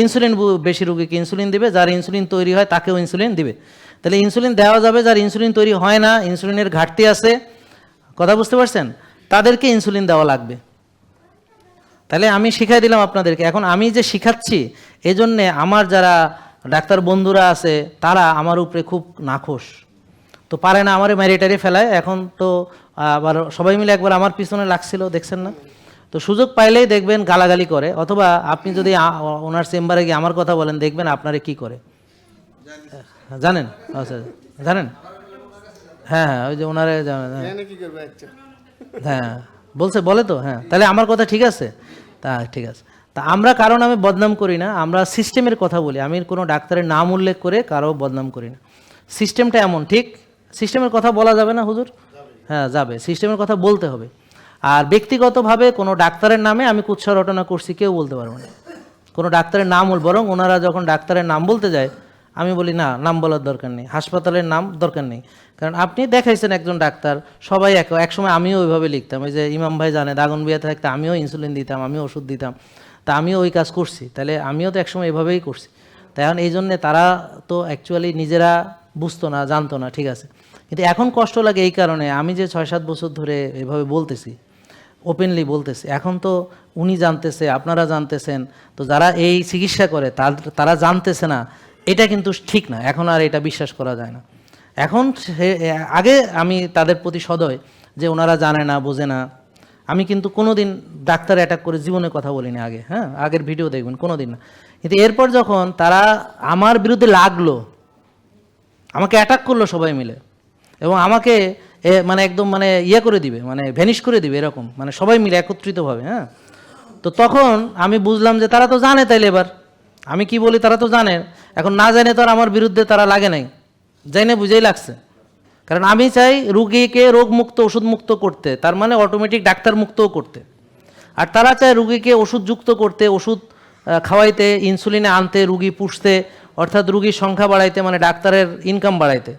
ইনসুলিন বেশি রুগীকে ইনসুলিন দিবে, যার ইনসুলিন তৈরি হয় তাকেও ইনসুলিন দিবে। তাহলে ইনসুলিন দেওয়া যাবে যার ইনসুলিন তৈরি হয় না, ইনসুলিনের ঘাটতি আছে, কথা বুঝতে পারছেন, তাদেরকে ইনসুলিন দেওয়া লাগবে। তাহলে আমি শিখাই দিলাম আপনাদেরকে। এখন আমি যে শিখাচ্ছি এজন্যে আমার যারা ডাক্তার বন্ধুরা আছে তারা আমার উপরে খুব নাখোশ, তো পারে না আমারে ম্যারিটারি ফেলায়। এখন তো আবার সবাই মিলে একবার আমার পিছনে লাগছিল, দেখছেন না? তো সুযোগ পাইলেই দেখবেন গালাগালি করে, অথবা আপনি যদি ওনার চেম্বারে গিয়ে আমার কথা বলেন দেখবেন আপনারে কি করে জানেন? আচ্ছা জানেন? হ্যাঁ ওই যে ওনারে হ্যাঁ বলে তো, হ্যাঁ তাহলে আমার কথা ঠিক আছে, তা ঠিক আছে। তা আমরা কারণ আমি বদনাম করি না, আমরা সিস্টেমের কথা বলি। আমি কোনো ডাক্তারের নাম উল্লেখ করে কারো বদনাম করি না। সিস্টেমটা এমন, ঠিক সিস্টেমের কথা বলা যাবে না হুজুর? হ্যাঁ যাবে, সিস্টেমের কথা বলতে হবে। আর ব্যক্তিগতভাবে কোনো ডাক্তারের নামে আমি কুৎসা রটনা করছি কেউ বলতে পারবো না, কোনো ডাক্তারের নাম বরং ওনারা যখন ডাক্তারের নাম বলতে যায় আমি বলি না, নাম বলার দরকার নেই, হাসপাতালের নাম দরকার নেই। কারণ আপনি দেখাইছেন একজন ডাক্তার, সবাই একসময় আমিও ওইভাবে লিখতাম। ওই যে ইমাম ভাই জানে দাগনবিয়াতে থাকতে আমিও ইনসুলিন দিতাম, আমিও ওষুধ দিতাম, তা আমিও ওই কাজ করছি, তাহলে আমিও তো একসময় এভাবেই করছি। তাই এখন এই জন্যে তারা তো অ্যাকচুয়ালি নিজেরা বুঝতো না, জানতো না, ঠিক আছে। কিন্তু এখন কষ্ট লাগে এই কারণে, আমি যে 6-7 বছর ধরে এভাবে বলতেছি, ওপেনলি বলতেছি, এখন তো উনি জানতেছে, আপনারা জানতেছেন, তো যারা এই চিকিৎসা করে তারা জানতেছে না, এটা কিন্তু ঠিক না। এখন আর এটা বিশ্বাস করা যায় না। এখন আগে আমি তাদের প্রতি সদয় যে ওনারা জানে না, বোঝে না। আমি কিন্তু কোনোদিন ডাক্তার অ্যাটাক করে জীবনে কথা বলিনি আগে, হ্যাঁ আগের ভিডিও দেখবেন, কোনোদিন না। কিন্তু এরপর যখন তারা আমার বিরুদ্ধে লাগলো, আমাকে অ্যাটাক করলো সবাই মিলে, এবং আমাকে মানে একদম মানে ইয়ে করে দিবে, মানে ভ্যানিশ করে দিবে এরকম, মানে সবাই মিলে একত্রিতভাবে, হ্যাঁ। তো তখন আমি বুঝলাম যে তারা তো জানে, তাইলে এবার আমি কি বলি তারা তো জানে। এখন না জানে তো আর আমার বিরুদ্ধে তারা লাগে নাই, জানে বুঝেই লাগছে। কারণ আমি চাই রুগীকে রোগমুক্ত ওষুধ-মুক্ত করতে, তার মানে অটোমেটিক ডাক্তার মুক্তও করতে। আর তারা চায় রুগীকে ওষুধযুক্ত করতে, ওষুধ খাওয়াইতে, ইনসুলিনে আনতে, রুগী পুষতে, অর্থাৎ রুগীর সংখ্যা বাড়াইতে, মানে ডাক্তারের ইনকাম বাড়াইতে।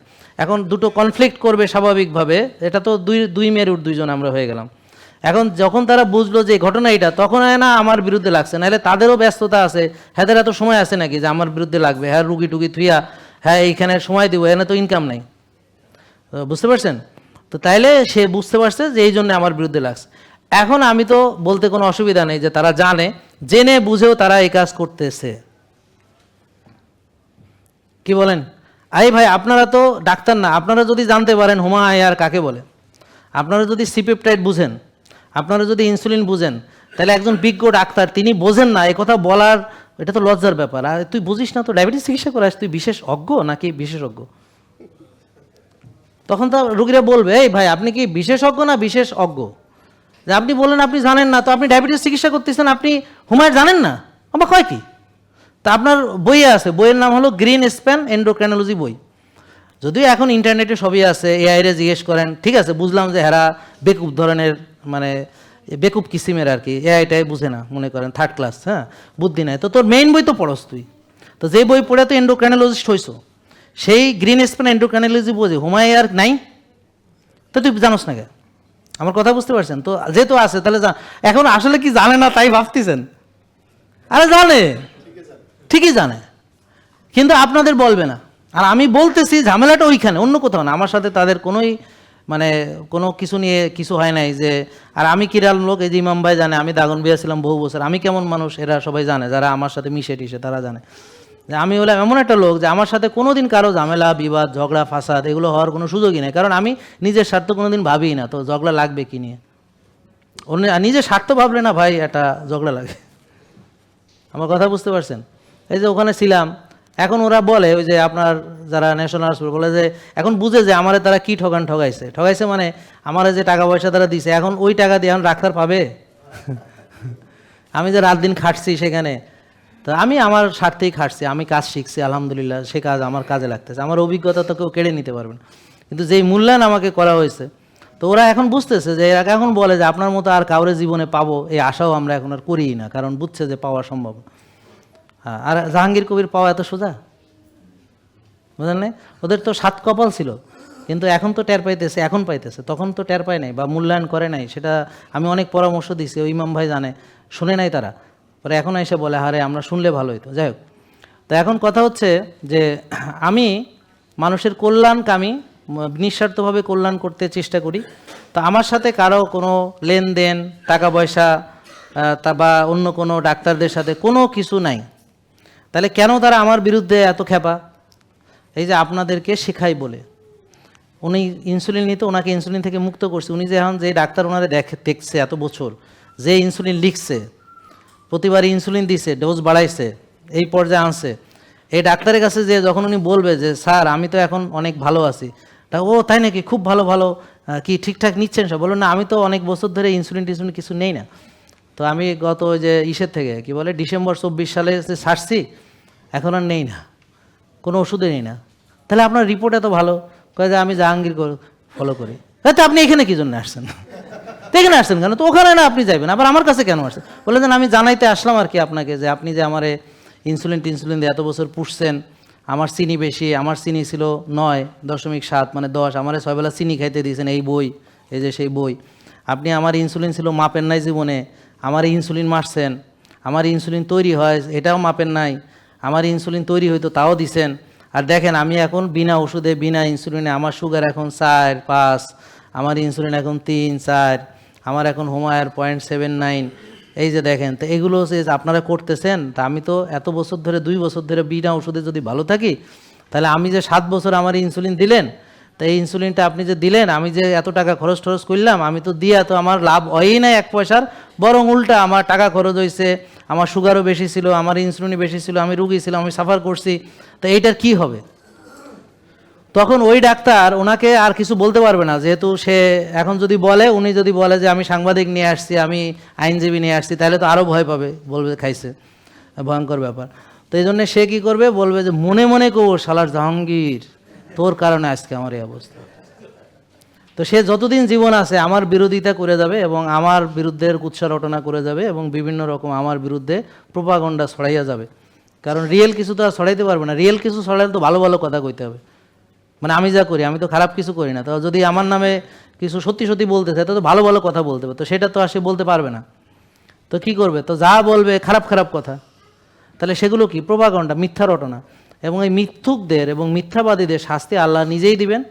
এখন দুটো কনফ্লিক্ট করবে স্বাভাবিকভাবে, এটা তো দুই মেরুর দুইজন আমরা হয়ে গেলাম। এখন যখন তারা বুঝলো যে ঘটনা এটা, তখন না আমার বিরুদ্ধে লাগছে, নাহলে তাদেরও ব্যস্ততা আছে, হ্যাঁ এত সময় আছে নাকি যে আমার বিরুদ্ধে লাগবে, হ্যাঁ রুগী টুগি থুইয়া হ্যাঁ এইখানে সময় দিব, এখানে তো ইনকাম নাই, বুঝতে পারছেন? তো তাইলে সে বুঝতে পারছে যে এই জন্য আমার বিরুদ্ধে লাগছে। এখন আমি তো বলতে কোনো অসুবিধা নেই যে তারা জানে, জেনে বুঝেও তারা এই কাজ করতেছে। কি বলেন? আই ভাই আপনারা তো ডাক্তার না, আপনারা যদি জানতে পারেন হোমায়ার কাকে বলে, আপনারা যদি সিপেপটাইড বুঝেন, আপনারা যদি ইনসুলিন বুঝেন, তাহলে একজন বিজ্ঞ ডাক্তার তিনি বোঝেন না এই কথা বলার, এটা তো লজ্জার ব্যাপার। আর তুই বুঝিস না, তো ডায়াবেটিস চিকিৎসা করাস, তুই বিশেষ অজ্ঞ নাকি বিশেষজ্ঞ? তখন তো রুগীরা বলবে এই ভাই আপনি কি বিশেষজ্ঞ না বিশেষ অজ্ঞ? যে আপনি বললেন আপনি জানেন না, তো আপনি ডায়াবেটিস চিকিৎসা করতেছেন, আপনি হুমায়ুন জানেন না, আমার হয় কি? তা আপনার বইয়ে আছে, বইয়ের নাম হলো গ্রিন স্প্যান এন্ডোক্রাইনোলজি বই। যদিও এখন ইন্টারনেটে সবই আছে, এআইরে জিজ্ঞেস করেন, ঠিক আছে বুঝলাম যে হেরা বেকুব ধরনের, মানে বেকুব কিসিমের আর কি, এআইটাই বুঝে না, মনে করেন থার্ড ক্লাস, হ্যাঁ বুদ্ধি নাই, তো তোর মেইন বই তো পড়স তুই, তো যে বই পড়ে তো এন্ডোক্রাইনোলজিস্ট হইছো, সেই গ্রিন স্প্যান এন্ডোক্রাইনোলজি বোঝে, হুমায়ুন আর নাই, তো তুই জানোস না কে? আমার কথা বুঝতে পারছেন তো? যেহেতু আছে তাহলে এখন আসলে কি জানে না তাই ভাবতেছেন? আরে জানে, ঠিকই জানে, কিন্তু আপনাদের বলবে না। আর আমি বলতেছি ঝামেলাটা ওইখানে, অন্য কোথাও না। আমার সাথে তাদের কোনোই মানে কোনো কিছু নিয়ে কিছু হয় নাই যে, আর আমি কিরাল লোক, এই যে ইমাম ভাই জানে আমি দাগনভূঞা ছিলাম বহু বছর, আমি কেমন মানুষ এরা সবাই জানে, যারা আমার সাথে মিশে টিশে তারা জানে যে আমি হলাম এমন একটা লোক যে আমার সাথে কোনোদিন কারো ঝামেলা বিবাদ ঝগড়া ফাসাদ এগুলো হওয়ার কোনো সুযোগই নেই, কারণ আমি নিজের স্বার্থ কোনোদিন ভাবিই না, তো ঝগড়া লাগবে কি নিয়ে? অন্য নিজের স্বার্থ ভাবলে না ভাই এটা ঝগড়া লাগে। আমার কথা বুঝতে পারছেন? এই যে ওখানে ছিলাম, এখন ওরা বলে ওই যে আপনার যারা ন্যাশনাল হসপিটাল বলে যে এখন বুঝে যে আমারে তারা কি ঠগাইছে মানে আমারে যে টাকা পয়সা তারা দিছে, এখন ওই টাকা দিয়ে এখন ডাক্তার পাবে? আমি যে রাত দিন খাটছি সেখানে, তো আমি আমার স্বার্থেই খাটছি, আমি কাজ শিখছি আলহামদুলিল্লাহ, সে কাজ আমার কাজে লাগতেছে, আমার অভিজ্ঞতা তো কেউ কেড়ে নিতে পারবেন, কিন্তু যেই মূল্যায়ন আমাকে করা হয়েছে, তো ওরা এখন বুঝতেছে যে এরা এখন বলে যে আপনার মতো আর কাউরে জীবনে পাবো এই আশাও আমরা এখন আর করিই না, কারণ বুঝছে যে পাওয়া সম্ভব। হ্যাঁ, আর জাহাঙ্গীর কবির পাওয়া এত সোজা? বুঝলেন না? ওদের তো 7 কপাল ছিল, কিন্তু এখন তো টের পাইতেছে, এখন পাইতেছে, তখন তো টের পায় নাই বা মূল্যায়ন করে নাই, সেটা আমি অনেক পরামর্শ দিছি, ওই ইমাম ভাই জানে, শুনে নাই তারা, পরে এখন এসে বলে হারে আমরা শুনলে ভালো হতো। যাই হোক, তো এখন কথা হচ্ছে যে আমি মানুষের কল্যাণকামী, নিঃস্বার্থভাবে কল্যাণ করতে চেষ্টা করি, তো আমার সাথে কারো কোনো লেনদেন টাকা পয়সা তা বা অন্য কোনো ডাক্তারদের সাথে কোনো কিছু নাই। তাহলে কেন তারা আমার বিরুদ্ধে এত খেপা? এই যে আপনাদেরকে শেখাই বলে, উনি ইনসুলিন নিতে, ওনাকে ইনসুলিন থেকে মুক্ত করছে, উনি যে এখন যে ডাক্তার ওনারে দেখছে এত বছর, যে ইনসুলিন লিখছে, প্রতিবার ইনসুলিন দিছে, ডোজ বাড়াইছে, এই পর্যায়ে আনছে, এই ডাক্তারের কাছে যে যখন উনি বলবে যে স্যার আমি তো এখন অনেক ভালো আছি, তা ও তাই নাকি, খুব ভালো ভালো, কি ঠিকঠাক নিচ্ছেন সব? বলুন না আমি তো অনেক বছর ধরে ইনসুলিন টিনসুলিন কিছু নেই না, তো আমি গত ওই যে ইসের থেকে কি বলে ডিসেম্বর 24 সালে ছাড়ছি, এখন আর নেই না, কোনো ওষুধে নেই না। তাহলে আপনার রিপোর্ট এত ভালো, কয়ে যে আমি জাহাঙ্গীর ফলো করি। তো আপনি এখানে কী জন্য আসছেন? তো এখানে আসছেন কেন? তো ওখানে না আপনি যাবেন, আবার আমার কাছে কেন আসছেন? বলে যে আমি জানাইতে আসলাম আর কি আপনাকে, যে আপনি যে আমারে ইনসুলিন টিনসুলিন দিয়ে এত বছর পুষছেন, আমার চিনি বেশি, আমার চিনি ছিল 9.7 মানে 10, আমারে 6 বেলা চিনি খাইতে দিয়েছেন, এই বই, এই যে সেই বই। আপনি আমার ইনসুলিন ছিল মাপেন নাই জীবনে, আমার ইনসুলিন মারছেন, আমার ইনসুলিন তৈরি হয় এটাও মাপেন নাই, আমার ইনসুলিন তৈরি হইতো তাও দিছেন। আর দেখেন আমি এখন বিনা ওষুধে বিনা ইনসুলিনে, আমার সুগার এখন 4-5, আমার ইনসুলিন এখন 3-4, আমার এখন হুমায়ুন 0.79, এই যে দেখেন। তো এগুলো যে আপনারা করতেছেন, তা আমি তো এত বছর ধরে 2 বছর ধরে বিনা ওষুধে যদি ভালো থাকি, তাহলে আমি যে 7 বছর আমার ইনসুলিন দিলেন, তো এই ইনসুলিনটা আপনি যে দিলেন, আমি যে এত টাকা খরচ করলাম, আমি তো দিয়া তো আমার লাভ হয়ই নাই 1 পয়সার, বরং উল্টা আমার টাকা খরচ হয়েছে, আমার সুগারও বেশি ছিল, আমার ইনসুলিনই বেশি ছিল, আমি রুগী ছিলাম, আমি সাফার করছি, তো এইটার কি হবে? তখন ওই ডাক্তার ওনাকে আর কিছু বলতে পারবে না, যেহেতু সে এখন যদি বলে, উনি যদি বলে যে আমি সাংবাদিক নিয়ে আসছি, আমি আইনজীবী নিয়ে আসছি, তাহলে তো আরও ভয় পাবে, বলবে খাইছে, ভয়ঙ্কর ব্যাপার। তো এই জন্যে সে কী করবে, বলবে যে মনে মনে কো শালার জাহাঙ্গীর, তোর কারণে আজকে আমার এই অবস্থা। তো সে যতদিন জীবন আছে আমার বিরোধিতা করে যাবে এবং আমার বিরুদ্ধে কুৎসা রটনা করে যাবে এবং বিভিন্ন রকম আমার বিরুদ্ধে প্রোপাগান্ডা ছড়াইয়া যাবে, কারণ রিয়েল কিছু তো আর ছড়াইতে পারবে না। রিয়েল কিছু ছড়াইলে তো ভালো ভালো কথা কইতে হবে, মানে আমি যা করি, আমি তো খারাপ কিছু করি না, তো যদি আমার নামে কিছু সত্যি সত্যি বলতে চায় তো ভালো ভালো কথা বলতে হবে, তো সেটা তো আর সে বলতে পারবে না। তো কি করবে, তো যা বলবে খারাপ খারাপ কথা, তাহলে সেগুলো কি প্রোপাগান্ডা, মিথ্যা রটনা। এবং এই মিথ্যুকদের এবং মিথ্যাবাদীদের শাস্তি আল্লাহ নিজেই দিবেন,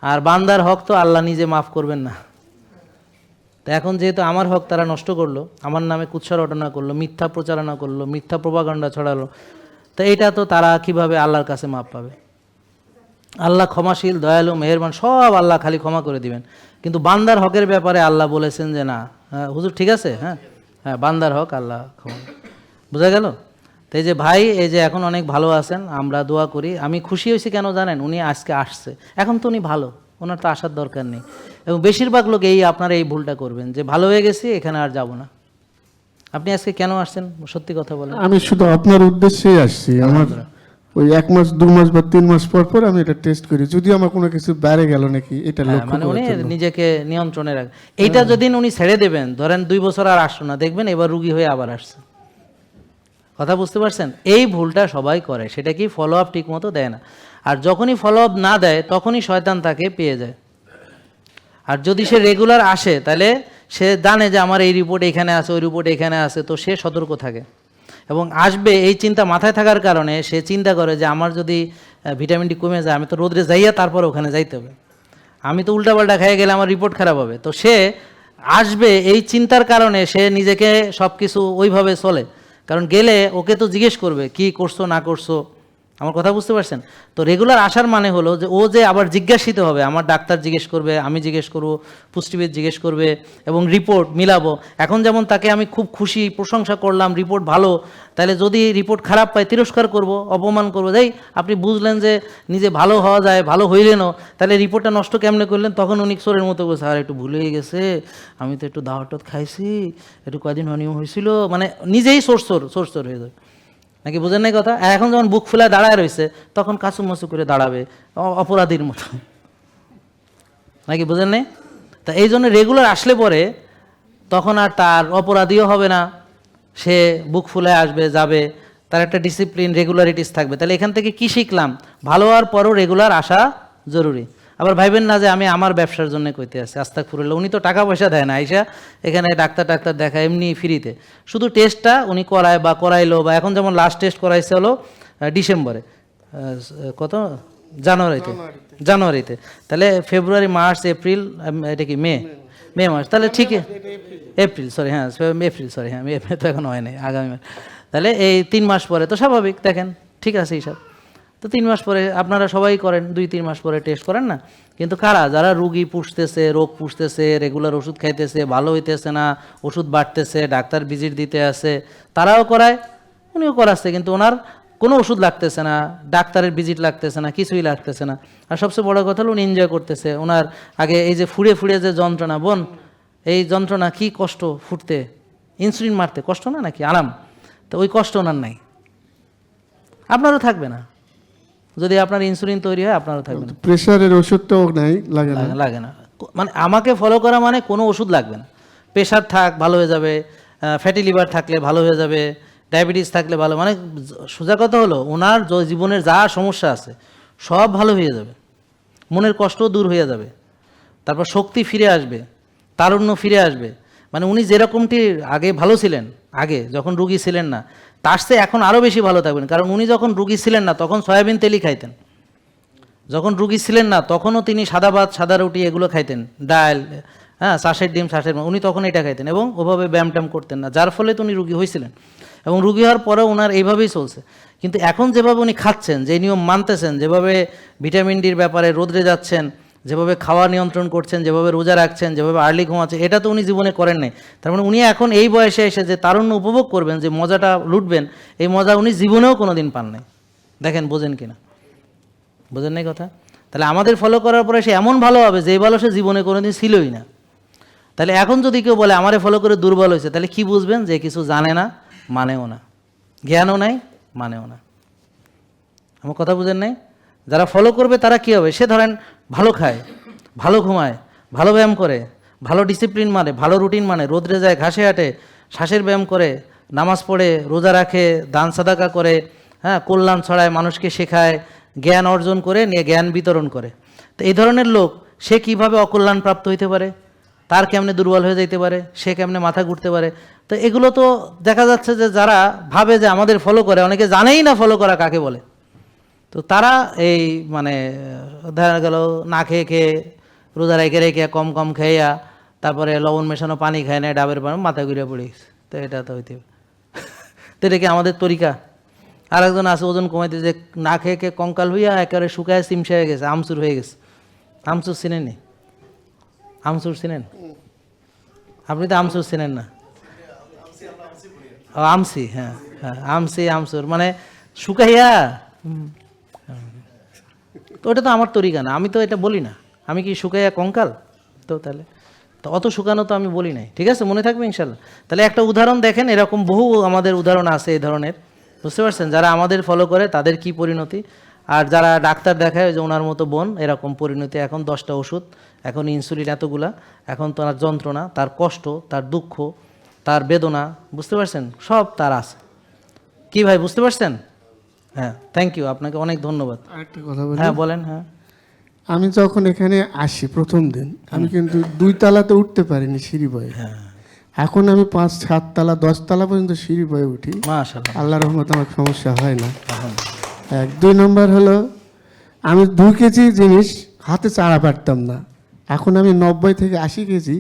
আর বান্দার হক তো আল্লাহ নিজে মাফ করবেন না। তো এখন যেহেতু আমার হক তারা নষ্ট করলো, আমার নামে কুৎসা রটনা করলো, মিথ্যা প্রচারণা করলো, মিথ্যা প্রোপাগান্ডা ছড়ালো, তো এটা তো তারা কিভাবে আল্লাহর কাছে মাপ পাবে? আল্লাহ ক্ষমাশীল, দয়ালু, মেহেরবান, সব আল্লাহ খালি ক্ষমা করে দিবেন, কিন্তু বান্দার হকের ব্যাপারে আল্লাহ বলেছেন যে না, হুজুর ঠিক আছে, হ্যাঁ হ্যাঁ বান্দার হক আল্লাহ ক্ষমা। বোঝা গেল? তো এই যে ভাই, এই যে এখন অনেক ভালো আছেন, আমরা দোয়া করি। আমি খুশি হয়েছি কেন জানেন? উনি আজকে আসছে, এখন তো উনি ভালো, ওনার তো আসার দরকার নেই। এবং বেশিরভাগ লোক আপনারা এই ভুলটা করবেন যে ভালো হয়ে গেছি এখানে আর যাব না। আপনি আজকে কেন আসছেন সত্যি কথা বলেন? আমি শুধু আপনার উদ্দেশ্যেই আসছি। আমার ওই 1 মাস 2 মাস বা 3 মাস পর পর আমি এটা টেস্ট করি, যদি আমার কোনো কিছু বেড়ে গেল নাকি এটা লক্ষ্য মানে উনি করার জন্য। নিজেকে নিয়ন্ত্রণে রাখেন। এইটা যেদিন উনি ছেড়ে দেবেন, ধরেন 2 বছর আর আসলো না, দেখবেন এবার রুগী হয়ে আবার আসছে। কথা বুঝতে পারছেন? এই ভুলটা সবাই করে, সেটা কি ফলো আপ ঠিক মতো দেয় না। আর যখনই ফলো আপ না দেয় তখনই শয়তান তাকে পেয়ে যায়। আর যদি সে রেগুলার আসে তাহলে সে জানে যে আমার এই রিপোর্ট এখানে আছে, ওই রিপোর্ট এখানে আছে, তো সে সতর্ক থাকে এবং আসবে। এই চিন্তা মাথায় থাকার কারণে সে চিন্তা করে যে আমার যদি ভিটামিন ডি কমে যায়, আমি তো রোদ্রে যাইয়া তারপর ওখানে যাইতে হবে, আমি তো উল্টাপাল্টা খেয়ে গেলে আমার রিপোর্ট খারাপ হবে। তো সে আসবে এই চিন্তার কারণে সে নিজেকে সব কিছু ওইভাবে চলে। কারণ গেলে ওকে তো জিজ্ঞেস করবে কি করছো না করছো, আমার কথা বুঝতে পারছেন? তো রেগুলার আসার মানে হলো যে ও যে আবার জিজ্ঞাসিত হবে, আমার ডাক্তার জিজ্ঞেস করবে, আমি জিজ্ঞেস করবো, পুষ্টিবিদ জিজ্ঞেস করবে এবং রিপোর্ট মিলাবো। এখন যেমন তাকে আমি খুব খুশি প্রশংসা করলাম, রিপোর্ট ভালো, তাহলে যদি রিপোর্ট খারাপ পাই তিরস্কার করব, অপমান করবো, এই আপনি বুঝলেন যে নিজে ভালো হওয়া যায়, ভালো হইলেনও, তাহলে রিপোর্টটা নষ্ট কেমনে করলেন? তখন উনি চোরের মতো বলছে, আর একটু ভুলে গেছে, আমি তো একটু দাওয়াট খাইছি, একটু কয়দিন অনিয়ম হয়েছিল, মানে নিজেই সোর হয়ে যায়। নাকি বুঝেন নাই কথা? এখন যখন বুক ফুলায় দাঁড়ায় রয়েছে তখন কাচুমাচু করে দাঁড়াবে অপরাধীর মতো, নাকি বুঝেন নাই? তা এই জন্য রেগুলার আসলে পরে তখন আর তার অপরাধীও হবে না, সে বুক ফুলায় আসবে যাবে, তার একটা ডিসিপ্লিন রেগুলারিটিস থাকবে। তাহলে এখান থেকে কি শিখলাম? ভালো হওয়ার পরও রেগুলার আসা জরুরি। আবার ভাইবেন না যে আমি আমার ব্যবসার জন্য কইতে আসছি, আস্তাগফিরুল্লাহ, উনি তো টাকা পয়সা দেয় না, আইসা এখানে ডাক্তার দেখায় এমনি ফ্রিতে, শুধু টেস্টটা উনি করায় বা করাইলো, বা এখন যেমন লাস্ট টেস্ট করাইছে হলো ডিসেম্বরে, কত জানুয়ারিতে, তাহলে ফেব্রুয়ারি মার্চ এপ্রিল, এটা কি মে মাস, তাহলে ঠিকই এপ্রিল, সরি হ্যাঁ এপ্রিল, সরি হ্যাঁ মে তো এখন হয় নাই, আগামী মাস, তাহলে এই 3 মাস পরে তো স্বাভাবিক, দেখেন ঠিক আছে হিসাব। তো 3 মাস পরে আপনারা সবাই করেন, 2-3 মাস পরে টেস্ট করেন না? কিন্তু কারা যারা রুগী পুষতেছে, রোগ পুষতেছে, রেগুলার ওষুধ খাইতেছে, ভালো হইতেছে না, ওষুধ বাড়তেছে, ডাক্তার ভিজিট দিতে আসে, তারাও করায়, উনিও করাচ্ছে, কিন্তু ওনার কোনো ওষুধ লাগতেছে না, ডাক্তারের ভিজিট লাগতেছে না, কিছুই লাগতেছে না। আর সবচেয়ে বড় কথা হলো উনি এনজয় করতেছে। ওনার আগে এই যে ফুড়ে যে যন্ত্রণা, বোন এই যন্ত্রণা কি কষ্ট, ফুটতে ইনসুলিন মারতে কষ্ট না নাকি আরাম? তো ওই কষ্ট ওনার নাই, আপনারও থাকবে না। যদি আপনার ইনসুলিন তৈরি হয় আপনারও থাকবে না, প্রেশারের ওষুধটাও নাই, লাগে না। মানে আমাকে ফলো করা মানে কোনো ওষুধ লাগবে না। প্রেশার থাক ভালো হয়ে যাবে, ফ্যাটি লিভার থাকলে ভালো হয়ে যাবে, ডায়াবেটিস থাকলে ভালো, মানে সোজা কথা হলো ওনার জীবনের যা সমস্যা আছে সব ভালো হয়ে যাবে, মনের কষ্টও দূর হয়ে যাবে, তারপর শক্তি ফিরে আসবে, তারুণ্য ফিরে আসবে। মানে উনি যেরকমটি আগে ভালো ছিলেন, আগে যখন রুগী ছিলেন না, তার চেয়ে এখন আরও বেশি ভালো থাকবেন। কারণ উনি যখন রুগী ছিলেন না তখন সয়াবিন তেলই খাইতেন, যখন রুগী ছিলেন না তখনও তিনি সাদা ভাত সাদা রুটি এগুলো খাইতেন, ডাল, হ্যাঁ, চাষের ডিম উনি তখন এটা খাইতেন এবং ওভাবে ব্যায়াম ট্যাম করতেন না, যার ফলে তো উনি রুগী হয়েছিলেন এবং রুগী হওয়ার পরেও ওনার এইভাবেই চলছে। কিন্তু এখন যেভাবে উনি খাচ্ছেন, যে নিয়ম মানতেছেন, যেভাবে ভিটামিন ডির ব্যাপারে রোদ্রে যাচ্ছেন, যেভাবে খাওয়া নিয়ন্ত্রণ করছেন, যেভাবে রোজা রাখছেন, যেভাবে আর্লি ঘুমাচ্ছেন, এটা তো উনি জীবনে করেন নাই। তার মানে উনি এখন এই বয়সে এসে যে তারুণ্য উপভোগ করবেন, যে মজাটা লুটবেন, এই মজা উনি জীবনেও কোনো দিন পান নাই। দেখেন বোঝেন কিনা, বোঝেন নাই কথা? তাহলে আমাদের ফলো করার পরে সে এমন ভালো হবে যে ভালো সে জীবনে কোনোদিন ছিলই না। তাহলে এখন যদি কেউ বলে আমারে ফলো করে দুর্বল হয়েছে, তাহলে কি বুঝবেন? যে কিছু জানে না, মানেও না, জ্ঞানও নাই, মানেও না। আমার কথা বুঝেন নাই? যারা ফলো করবে তারা কি হবে? সে ধরেন ভালো খায়, ভালো ঘুমায়, ভালো ব্যায়াম করে, ভালো ডিসিপ্লিন মানে, ভালো রুটিন মানে, রোদ্রে যায়, ঘাসে হাঁটে, শ্বাসের ব্যায়াম করে, নামাজ পড়ে, রোজা রাখে, দান সাদাকা করে, হ্যাঁ, কল্যাণ ছড়ায়, মানুষকে শেখায়, জ্ঞান অর্জন করে নিয়ে জ্ঞান বিতরণ করে। তো এই ধরনের লোক সে কিভাবে অকল্যাণ প্রাপ্ত হইতে পারে? তার কেমনে দুর্বল হয়ে যাইতে পারে? সে কেমনে মাথা ঘুরতে পারে? তো এগুলো তো দেখা যাচ্ছে যে যারা ভাবে যে আমাদের ফলো করে, অনেকে জানেই না ফলো করা কাকে বলে। তো তারা এই মানে দেখা গেল না খেয়ে খেয়ে, রোজা রেখে কম খেয়া, তারপরে লবণ মেশানো পানি খায় না, ডাবের পানি, মাথা ঘুরে পড়ে গেছে। তো এটা তো হইতে তো এটা কি আমাদের তরিকা? আর একজন আছে ওজন কমাইতে, যে না খেয়ে খেয়ে কঙ্কাল হইয়া একেবারে শুকায় সিমসে হয়ে গেছে, আমচুর হয়ে গেছে। আমচুর চিনেননি? আমচুর চিনেন? আপনি তো আমচুর চিনেন না? ও আমসি, হ্যাঁ হ্যাঁ, আমচুর মানে শুকাইয়া। তো ওটা তো আমার তরিকা না, আমি তো এটা বলি না, আমি কি শুকাইয়া কঙ্কাল? তো তাহলে তো অত শুকানো তো আমি বলি নাই, ঠিক আছে, মনে থাকবে ইনশাল্লাহ। তাহলে একটা উদাহরণ দেখেন, এরকম বহু আমাদের উদাহরণ আছে এই ধরনের, বুঝতে পারছেন, যারা আমাদের ফলো করে তাদের কি পরিণতি, আর যারা ডাক্তার দেখায় যে ওনার মতো বোন এরকম পরিণতি, এখন 10টা ওষুধ, এখন ইনসুলিন এতগুলা, এখন তার যন্ত্রণা, তার কষ্ট, তার দুঃখ, তার বেদনা, বুঝতে পারছেন, সব তার আছে। কি ভাই বুঝতে পারছেন? হ্যাঁ, থ্যাংক ইউ, আপনাকে অনেক ধন্যবাদ। আরেকটা কথা বলি, হ্যাঁ বলেন। হ্যাঁ, আমি যখন এখানে আসি প্রথম দিন, আমি কিন্তু 2 তালাতে উঠতে পারিনি সিঁড়ি বয়ে। এখন আমি 5, 7 তালা, 10 তালা পর্যন্ত সিঁড়ি বয়ে উঠি। মাশাআল্লাহ। আল্লাহর রহমতে আমার সমস্যা হয় না। 2 নম্বর হলো, আমি 2 কেজি জিনিস হাতে চাড়া পারতাম না, এখন আমি 90 থেকে 80 কেজি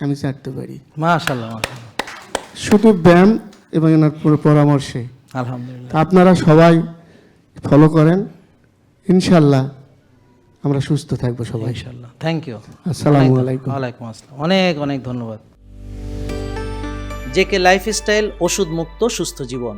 আমি চাটতে পারি, মাশাআল্লাহ, মাশাআল্লাহ, শুধু ব্যায়াম এবং এনার পুরো পরামর্শে। আলহামদুলিল্লাহ, আপনারা সবাই ফলো করেন, ইনশাল্লাহ আমরা সুস্থ থাকবো সবাই। ইনশাআল্লাহ। Thank you. আসসালামু আলাইকুম। ওয়ালাইকুম আসসালাম। অনেক অনেক ধন্যবাদ। জেকে লাইফস্টাইল, ওষুধ মুক্ত সুস্থ জীবন।